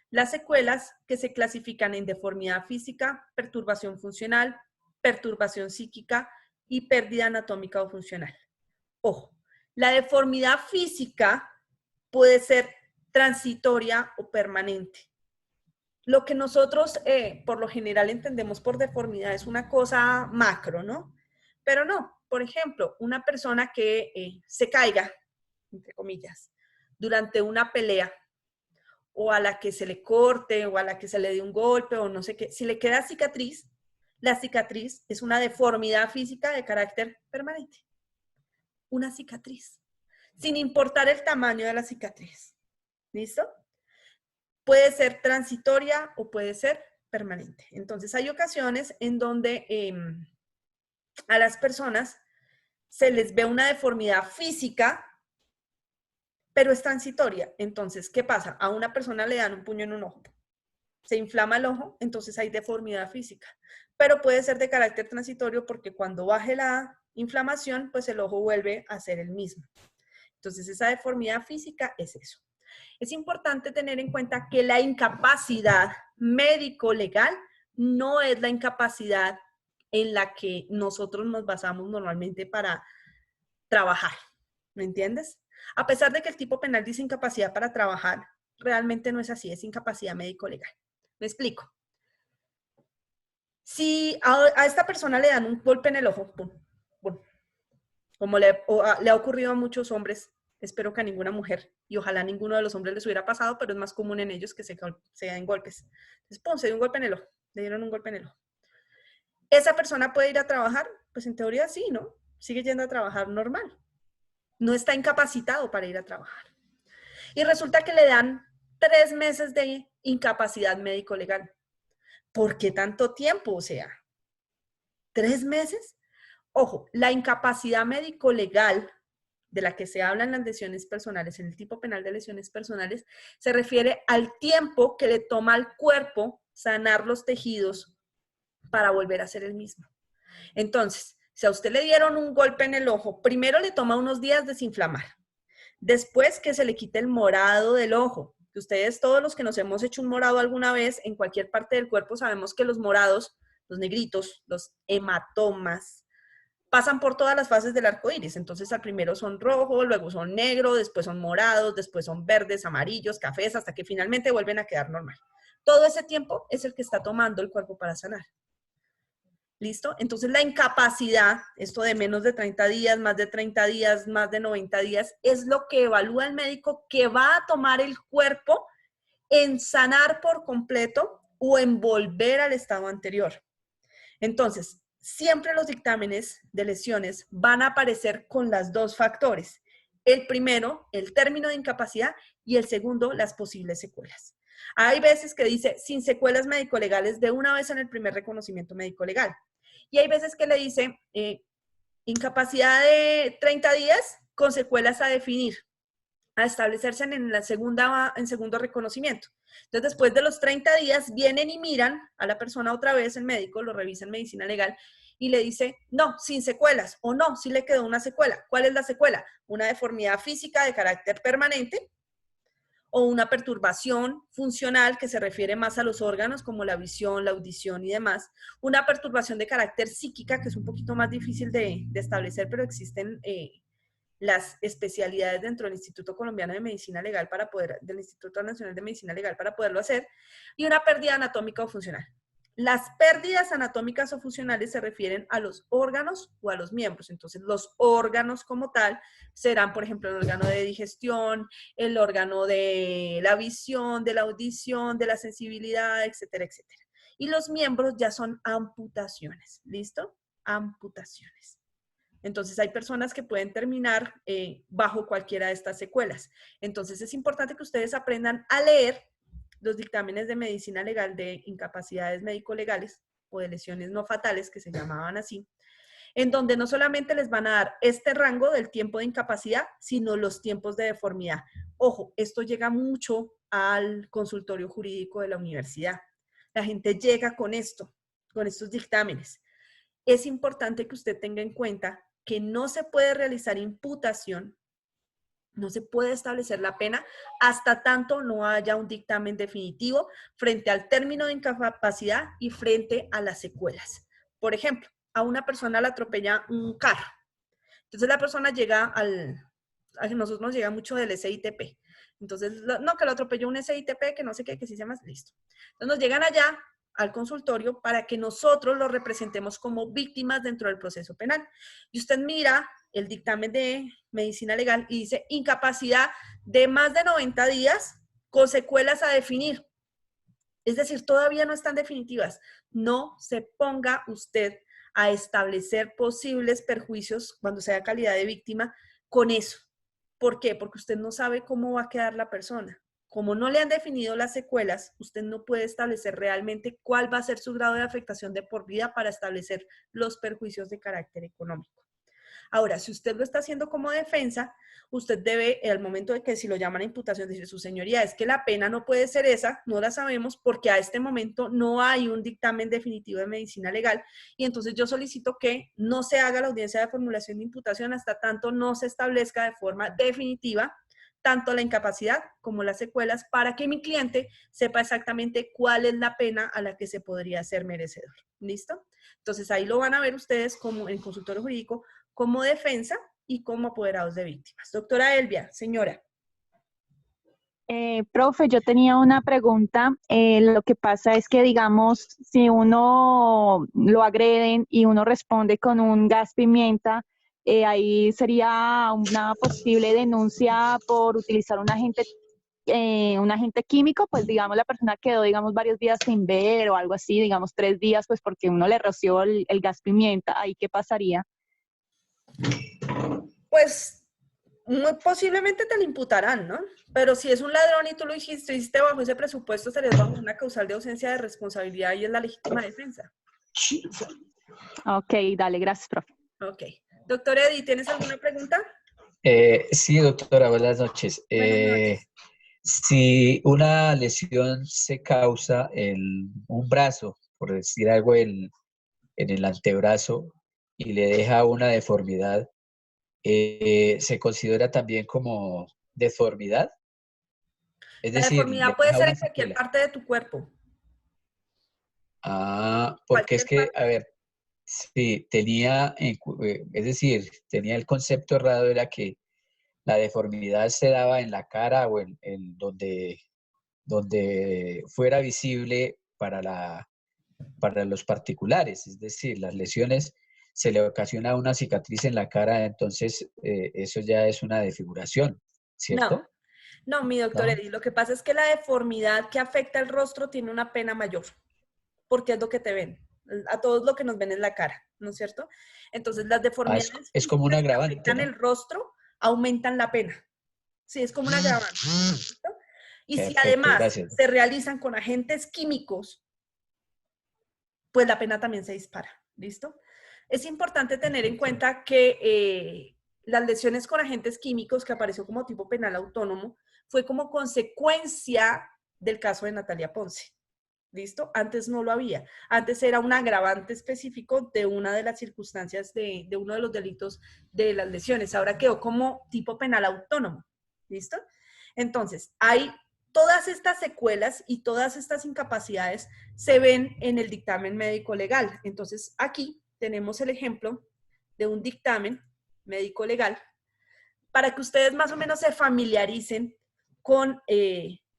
Las secuelas que se clasifican en deformidad física, perturbación funcional, perturbación psíquica y pérdida anatómica o funcional. Ojo, la deformidad física puede ser transitoria o permanente. Lo que nosotros por lo general entendemos por deformidad es una cosa macro, ¿no? Pero no. Por ejemplo, una persona que se caiga, entre comillas, durante una pelea, o a la que se le corte, o a la que se le dé un golpe, o no sé qué, si le queda cicatriz, la cicatriz es una deformidad física de carácter permanente. Una cicatriz, sin importar el tamaño de la cicatriz. ¿Listo? Puede ser transitoria o puede ser permanente. Entonces, hay ocasiones en donde a las personas se les ve una deformidad física, pero es transitoria. Entonces, ¿qué pasa? A una persona le dan un puño en un ojo. Se inflama el ojo, entonces hay deformidad física. Pero puede ser de carácter transitorio porque cuando baje la inflamación, pues el ojo vuelve a ser el mismo. Entonces, esa deformidad física es eso. Es importante tener en cuenta que la incapacidad médico-legal no es la incapacidad en la que nosotros nos basamos normalmente para trabajar, ¿me entiendes? A pesar de que el tipo penal dice incapacidad para trabajar, realmente no es así, es incapacidad médico-legal. Me explico. Si a esta persona le dan un golpe en el ojo, pum, pum, como le ha ocurrido a muchos hombres, espero que a ninguna mujer, y ojalá a ninguno de los hombres les hubiera pasado, pero es más común en ellos que se den golpes. Entonces, pum, se dio un golpe en el ojo, le dieron un golpe en el ojo. ¿Esa persona puede ir a trabajar? Pues en teoría sí, ¿no? Sigue yendo a trabajar normal. No está incapacitado para ir a trabajar. Y resulta que le dan 3 meses de incapacidad médico-legal. ¿Por qué tanto tiempo? O sea, 3 meses. Ojo, la incapacidad médico-legal de la que se habla en las lesiones personales, en el tipo penal de lesiones personales, se refiere al tiempo que le toma al cuerpo sanar los tejidos para volver a ser el mismo. Entonces, si a usted le dieron un golpe en el ojo, primero le toma unos días desinflamar. Después que se le quite el morado del ojo. Que ustedes, todos los que nos hemos hecho un morado alguna vez en cualquier parte del cuerpo, sabemos que los morados, los negritos, los hematomas, pasan por todas las fases del arco iris. Entonces, al primero son rojos, luego son negros, después son morados, después son verdes, amarillos, cafés, hasta que finalmente vuelven a quedar normal. Todo ese tiempo es el que está tomando el cuerpo para sanar. ¿Listo? Entonces, la incapacidad, esto de menos de 30 días, más de 30 días, más de 90 días, es lo que evalúa el médico que va a tomar el cuerpo en sanar por completo o en volver al estado anterior. Entonces, siempre los dictámenes de lesiones van a aparecer con los 2 factores. El primero, el término de incapacidad, y el segundo, las posibles secuelas. Hay veces que dice sin secuelas médico-legales de una vez en el primer reconocimiento médico-legal. Y hay veces que le dice incapacidad de 30 días con secuelas a definir, a establecerse en segundo reconocimiento. Entonces, después de los 30 días, vienen y miran a la persona otra vez, el médico lo revisa en medicina legal y le dice, no, sin secuelas, o no, sí le quedó una secuela. ¿Cuál es la secuela? Una deformidad física de carácter permanente, o una perturbación funcional que se refiere más a los órganos como la visión, la audición y demás. Una perturbación de carácter psíquica que es un poquito más difícil de establecer, pero existen las especialidades dentro del Instituto Colombiano de Medicina Legal del Instituto Nacional de Medicina Legal para poderlo hacer. Y una pérdida anatómica o funcional. Las pérdidas anatómicas o funcionales se refieren a los órganos o a los miembros. Entonces, los órganos como tal serán, por ejemplo, el órgano de digestión, el órgano de la visión, de la audición, de la sensibilidad, etcétera, etcétera. Y los miembros ya son amputaciones. ¿Listo? Amputaciones. Entonces, hay personas que pueden terminar bajo cualquiera de estas secuelas. Entonces, es importante que ustedes aprendan a leer los dictámenes de medicina legal de incapacidades médico-legales o de lesiones no fatales, que se llamaban así, en donde no solamente les van a dar este rango del tiempo de incapacidad, sino los tiempos de deformidad. Ojo, esto llega mucho al consultorio jurídico de la universidad. La gente llega con esto, con estos dictámenes. Es importante que usted tenga en cuenta que no se puede realizar imputación, no se puede establecer la pena hasta tanto no haya un dictamen definitivo frente al término de incapacidad y frente a las secuelas. Por ejemplo, a una persona le atropella un carro. Entonces la persona llega a nosotros nos llega mucho del SITP. Entonces, no, que lo atropelló un SITP, que no sé qué, que sí se llama, listo. Entonces nos llegan allá al consultorio para que nosotros lo representemos como víctimas dentro del proceso penal. Y usted mira el dictamen de medicina legal y dice incapacidad de más de 90 días con secuelas a definir. Es decir, todavía no están definitivas. No se ponga usted a establecer posibles perjuicios cuando sea calidad de víctima con eso. ¿Por qué? Porque usted no sabe cómo va a quedar la persona. Como no le han definido las secuelas, usted no puede establecer realmente cuál va a ser su grado de afectación de por vida para establecer los perjuicios de carácter económico. Ahora, si usted lo está haciendo como defensa, usted debe, al momento de que si lo llaman a imputación, decir, su señoría, es que la pena no puede ser esa, no la sabemos porque a este momento no hay un dictamen definitivo de medicina legal y entonces yo solicito que no se haga la audiencia de formulación de imputación hasta tanto no se establezca de forma definitiva tanto la incapacidad como las secuelas para que mi cliente sepa exactamente cuál es la pena a la que se podría ser merecedor. ¿Listo? Entonces ahí lo van a ver ustedes como en consultorio jurídico, como defensa y como apoderados de víctimas. Doctora Elvia, señora. Profe, yo tenía una pregunta. Lo que pasa es que, digamos, si uno lo agreden y uno responde con un gas pimienta, ahí sería una posible denuncia por utilizar un agente químico, pues digamos la persona quedó, digamos, varios días sin ver o algo así, digamos 3 días, pues porque uno le roció el gas pimienta, ¿ahí qué pasaría? Pues muy posiblemente te lo imputarán, ¿no? Pero si es un ladrón y tú lo hiciste bajo ese presupuesto, se les bajo una causal de ausencia de responsabilidad y es la legítima defensa. Ok, dale, gracias, profe. Ok. Doctor Eddie, ¿tienes alguna pregunta? Sí, doctora, buenas noches. Buenas noches. Si una lesión se causa en un brazo, por decir algo, en el antebrazo, y le deja una deformidad, ¿se considera también como deformidad? Es La decir, deformidad le puede deja ser una en cualquier secuela. parte de tu cuerpo. Porque es Cualquier que, parte. a ver, sí, es decir, tenía el concepto errado, era que la deformidad se daba en la cara o en donde fuera visible para los particulares, es decir, las lesiones se le ocasiona una cicatriz en la cara, entonces eso ya es una desfiguración, No, ¿cierto? no, mi doctor ¿No? Eddie, lo que pasa es que la deformidad que afecta el rostro tiene una pena mayor, porque es lo que te ven. A todos lo que nos ven es la cara, ¿no es cierto? Entonces, las deformidades Es como un físicas que agravante, afectan ¿no? el rostro aumentan la pena. Sí, es como un agravante. ¿Listo? Y si Perfecto, además gracias. se realizan con agentes químicos, pues la pena también se dispara. ¿Listo? Es importante tener en cuenta que las lesiones con agentes químicos, que apareció como tipo penal autónomo, fue como consecuencia del caso de Natalia Ponce. ¿Listo? Antes no lo había. Antes era un agravante específico de una de las circunstancias de uno de los delitos de las lesiones. Ahora quedó como tipo penal autónomo. ¿Listo? Entonces, hay todas estas secuelas y todas estas incapacidades se ven en el dictamen médico legal. Entonces, aquí tenemos el ejemplo de un dictamen médico legal para que ustedes más o menos se familiaricen con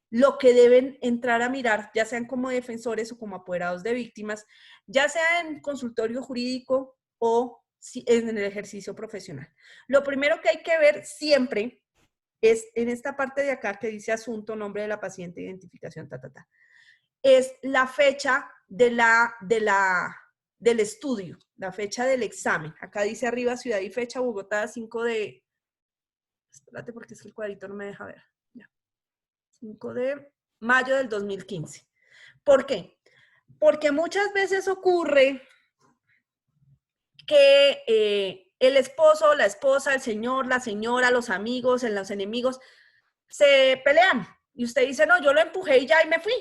lo que deben entrar a mirar, ya sean como defensores o como apoderados de víctimas, ya sea en consultorio jurídico o en el ejercicio profesional. Lo primero que hay que ver siempre es en esta parte de acá que dice asunto, nombre de la paciente, identificación, es la fecha del estudio, la fecha del examen. Acá dice arriba ciudad y fecha, Bogotá, 5 de... Espérate porque es que el cuadrito no me deja ver. Ya. 5 de mayo del 2015. ¿Por qué? Porque muchas veces ocurre que el esposo, la esposa, el señor, la señora, los amigos, los enemigos, se pelean. Y usted dice, no, yo lo empujé y ya y me fui.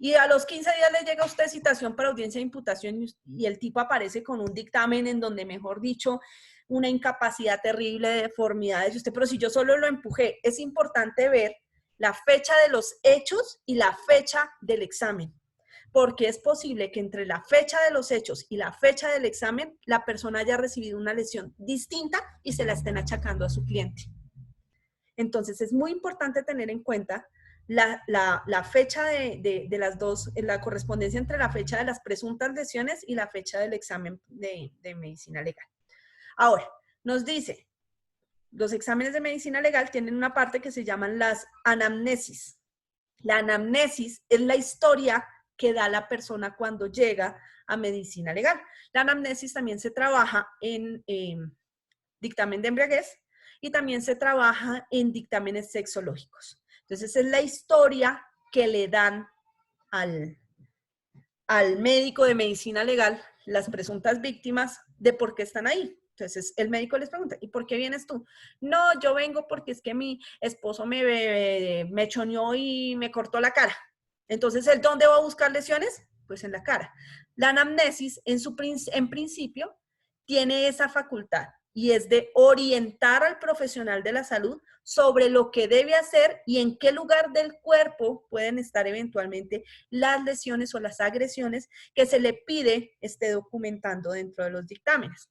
Y a los 15 días le llega a usted citación para audiencia de imputación y el tipo aparece con un dictamen en donde, mejor dicho, una incapacidad terrible de deformidades. Y usted, pero si yo solo lo empujé, es importante ver la fecha de los hechos y la fecha del examen. Porque es posible que entre la fecha de los hechos y la fecha del examen, la persona haya recibido una lesión distinta y se la estén achacando a su cliente. Entonces, es muy importante tener en cuenta la fecha de las dos, la correspondencia entre la fecha de las presuntas lesiones y la fecha del examen de medicina legal. Ahora, nos dice, los exámenes de medicina legal tienen una parte que se llaman las anamnesis. La anamnesis es la historia que da la persona cuando llega a medicina legal. La anamnesis también se trabaja en dictamen de embriaguez y también se trabaja en dictámenes sexológicos. Entonces, es la historia que le dan al médico de medicina legal las presuntas víctimas de por qué están ahí. Entonces, el médico les pregunta, ¿y por qué vienes tú? No, yo vengo porque es que mi esposo me choneó y me cortó la cara. Entonces, ¿el dónde va a buscar lesiones? Pues en la cara. La anamnesis, en principio, tiene esa facultad y es de orientar al profesional de la salud sobre lo que debe hacer y en qué lugar del cuerpo pueden estar eventualmente las lesiones o las agresiones que se le pide esté documentando dentro de los dictámenes.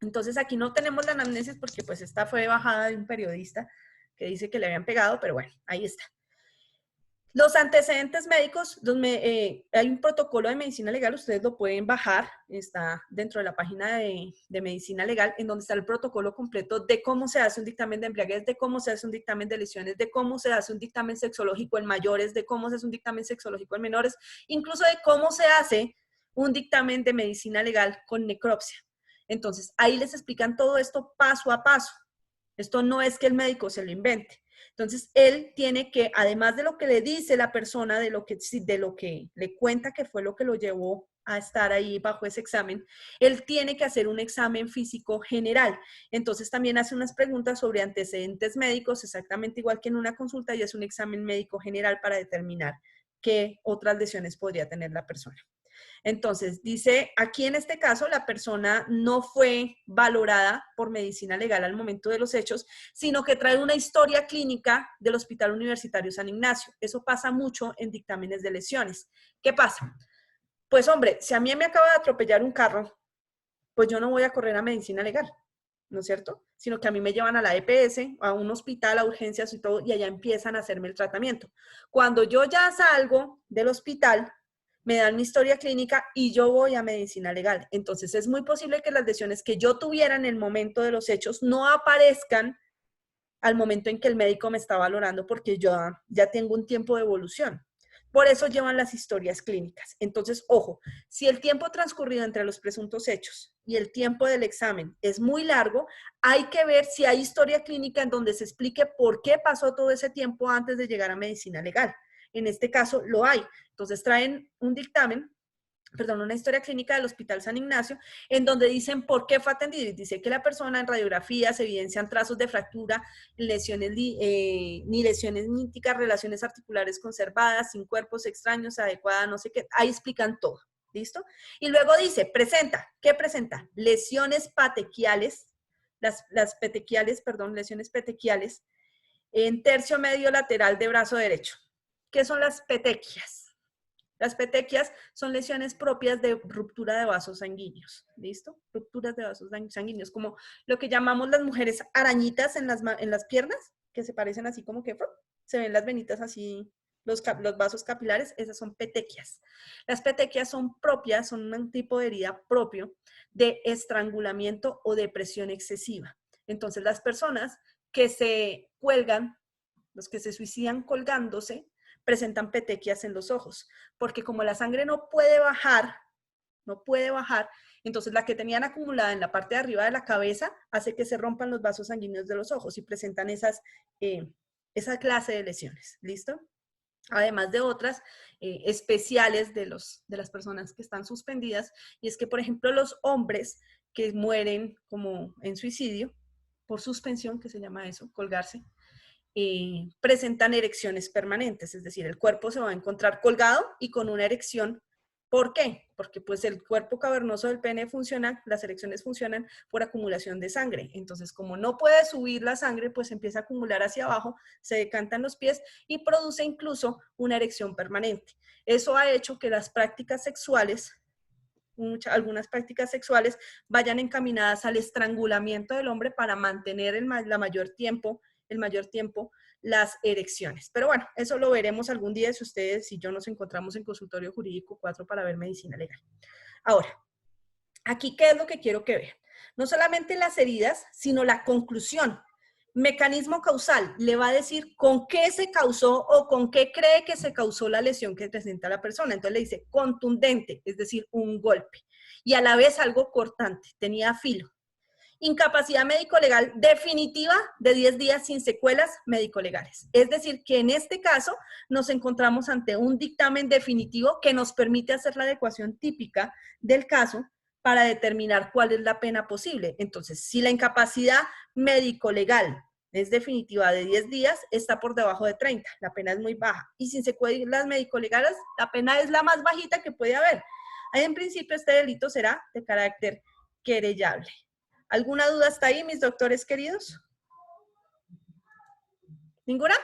Entonces aquí no tenemos la anamnesis porque pues esta fue bajada de un periodista que dice que le habían pegado, pero bueno, ahí está. Los antecedentes médicos, hay un protocolo de medicina legal, ustedes lo pueden bajar, está dentro de la página de medicina legal, en donde está el protocolo completo de cómo se hace un dictamen de embriaguez, de cómo se hace un dictamen de lesiones, de cómo se hace un dictamen sexológico en mayores, de cómo se hace un dictamen sexológico en menores, incluso de cómo se hace un dictamen de medicina legal con necropsia. Entonces, ahí les explican todo esto paso a paso. Esto no es que el médico se lo invente. Entonces, él tiene que, además de lo que le dice la persona, de lo que le cuenta que fue lo que lo llevó a estar ahí bajo ese examen, él tiene que hacer un examen físico general. Entonces, también hace unas preguntas sobre antecedentes médicos, exactamente igual que en una consulta, y hace un examen médico general para determinar qué otras lesiones podría tener la persona. Entonces, dice, aquí en este caso la persona no fue valorada por medicina legal al momento de los hechos, sino que trae una historia clínica del Hospital Universitario San Ignacio. Eso pasa mucho en dictámenes de lesiones. ¿Qué pasa? Pues hombre, si a mí me acaba de atropellar un carro, pues yo no voy a correr a medicina legal, ¿no es cierto? Sino que a mí me llevan a la EPS, a un hospital, a urgencias y todo, y allá empiezan a hacerme el tratamiento. Cuando yo ya salgo del hospital, me dan mi historia clínica y yo voy a medicina legal. Entonces es muy posible que las lesiones que yo tuviera en el momento de los hechos no aparezcan al momento en que el médico me está valorando porque yo ya tengo un tiempo de evolución. Por eso llevan las historias clínicas. Entonces, ojo, si el tiempo transcurrido entre los presuntos hechos y el tiempo del examen es muy largo, hay que ver si hay historia clínica en donde se explique por qué pasó todo ese tiempo antes de llegar a medicina legal. En este caso lo hay. Entonces traen un dictamen, una historia clínica del Hospital San Ignacio, en donde dicen por qué fue atendido. Y dice que la persona en radiografías evidencian trazos de fractura, lesiones, ni lesiones níticas, relaciones articulares conservadas, sin cuerpos extraños, adecuada, no sé qué. Ahí explican todo. ¿Listo? Y luego dice, ¿qué presenta? Lesiones petequiales, lesiones petequiales en tercio medio lateral de brazo derecho. ¿Qué son las petequias? Las petequias son lesiones propias de ruptura de vasos sanguíneos, ¿listo? Rupturas de vasos sanguíneos, como lo que llamamos las mujeres arañitas en las piernas, que se parecen así como que se ven las venitas así, los vasos capilares, esas son petequias. Las petequias son propias, son un tipo de herida propio de estrangulamiento o depresión excesiva. Entonces, las personas que se cuelgan, los que se suicidan colgándose, presentan petequias en los ojos, porque como la sangre no puede bajar, entonces la que tenían acumulada en la parte de arriba de la cabeza hace que se rompan los vasos sanguíneos de los ojos y presentan esa clase de lesiones, ¿listo? Además de otras especiales de las personas que están suspendidas, y es que, por ejemplo, los hombres que mueren como en suicidio, por suspensión, que se llama eso, colgarse, presentan erecciones permanentes, es decir, el cuerpo se va a encontrar colgado y con una erección. ¿Por qué? Porque pues el cuerpo cavernoso del pene funciona, las erecciones funcionan por acumulación de sangre. Entonces, como no puede subir la sangre, pues empieza a acumular hacia abajo, se decantan los pies y produce incluso una erección permanente. Eso ha hecho que las prácticas sexuales, algunas prácticas sexuales, vayan encaminadas al estrangulamiento del hombre para mantener el mayor tiempo las erecciones. Pero bueno, eso lo veremos algún día si ustedes y yo nos encontramos en consultorio jurídico 4 para ver medicina legal. Ahora, aquí, ¿qué es lo que quiero que vean? No solamente las heridas, sino la conclusión. Mecanismo causal, le va a decir con qué se causó o con qué cree que se causó la lesión que presenta la persona. Entonces le dice contundente, es decir, un golpe. Y a la vez algo cortante, tenía filo. Incapacidad médico-legal definitiva de 10 días sin secuelas médico-legales. Es decir, que en este caso nos encontramos ante un dictamen definitivo que nos permite hacer la adecuación típica del caso para determinar cuál es la pena posible. Entonces, si la incapacidad médico-legal es definitiva de 10 días, está por debajo de 30. La pena es muy baja. Y sin secuelas médico-legales, la pena es la más bajita que puede haber. Ahí, en principio, este delito será de carácter querellable. ¿Alguna duda hasta ahí, mis doctores queridos? ¿Ninguna?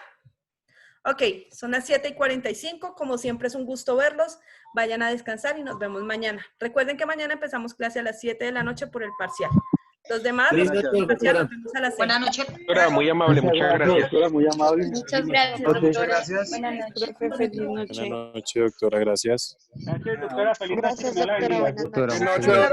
Ok, son las 7:45. Como siempre es un gusto verlos. Vayan a descansar y nos vemos mañana. Recuerden que mañana empezamos clase a las 7 de la noche por el parcial. Los demás, los del parcial, nos vemos a las 6. Buenas noches. Doctora, muy amable, muchas gracias. Doctora, muy amable. Muchas gracias, doctora. Buenas noches. Feliz noche. Buenas noches, doctora, gracias. Gracias, doctora. Feliz noche. Gracias, que me la doctora. bendiga. Buenas noches.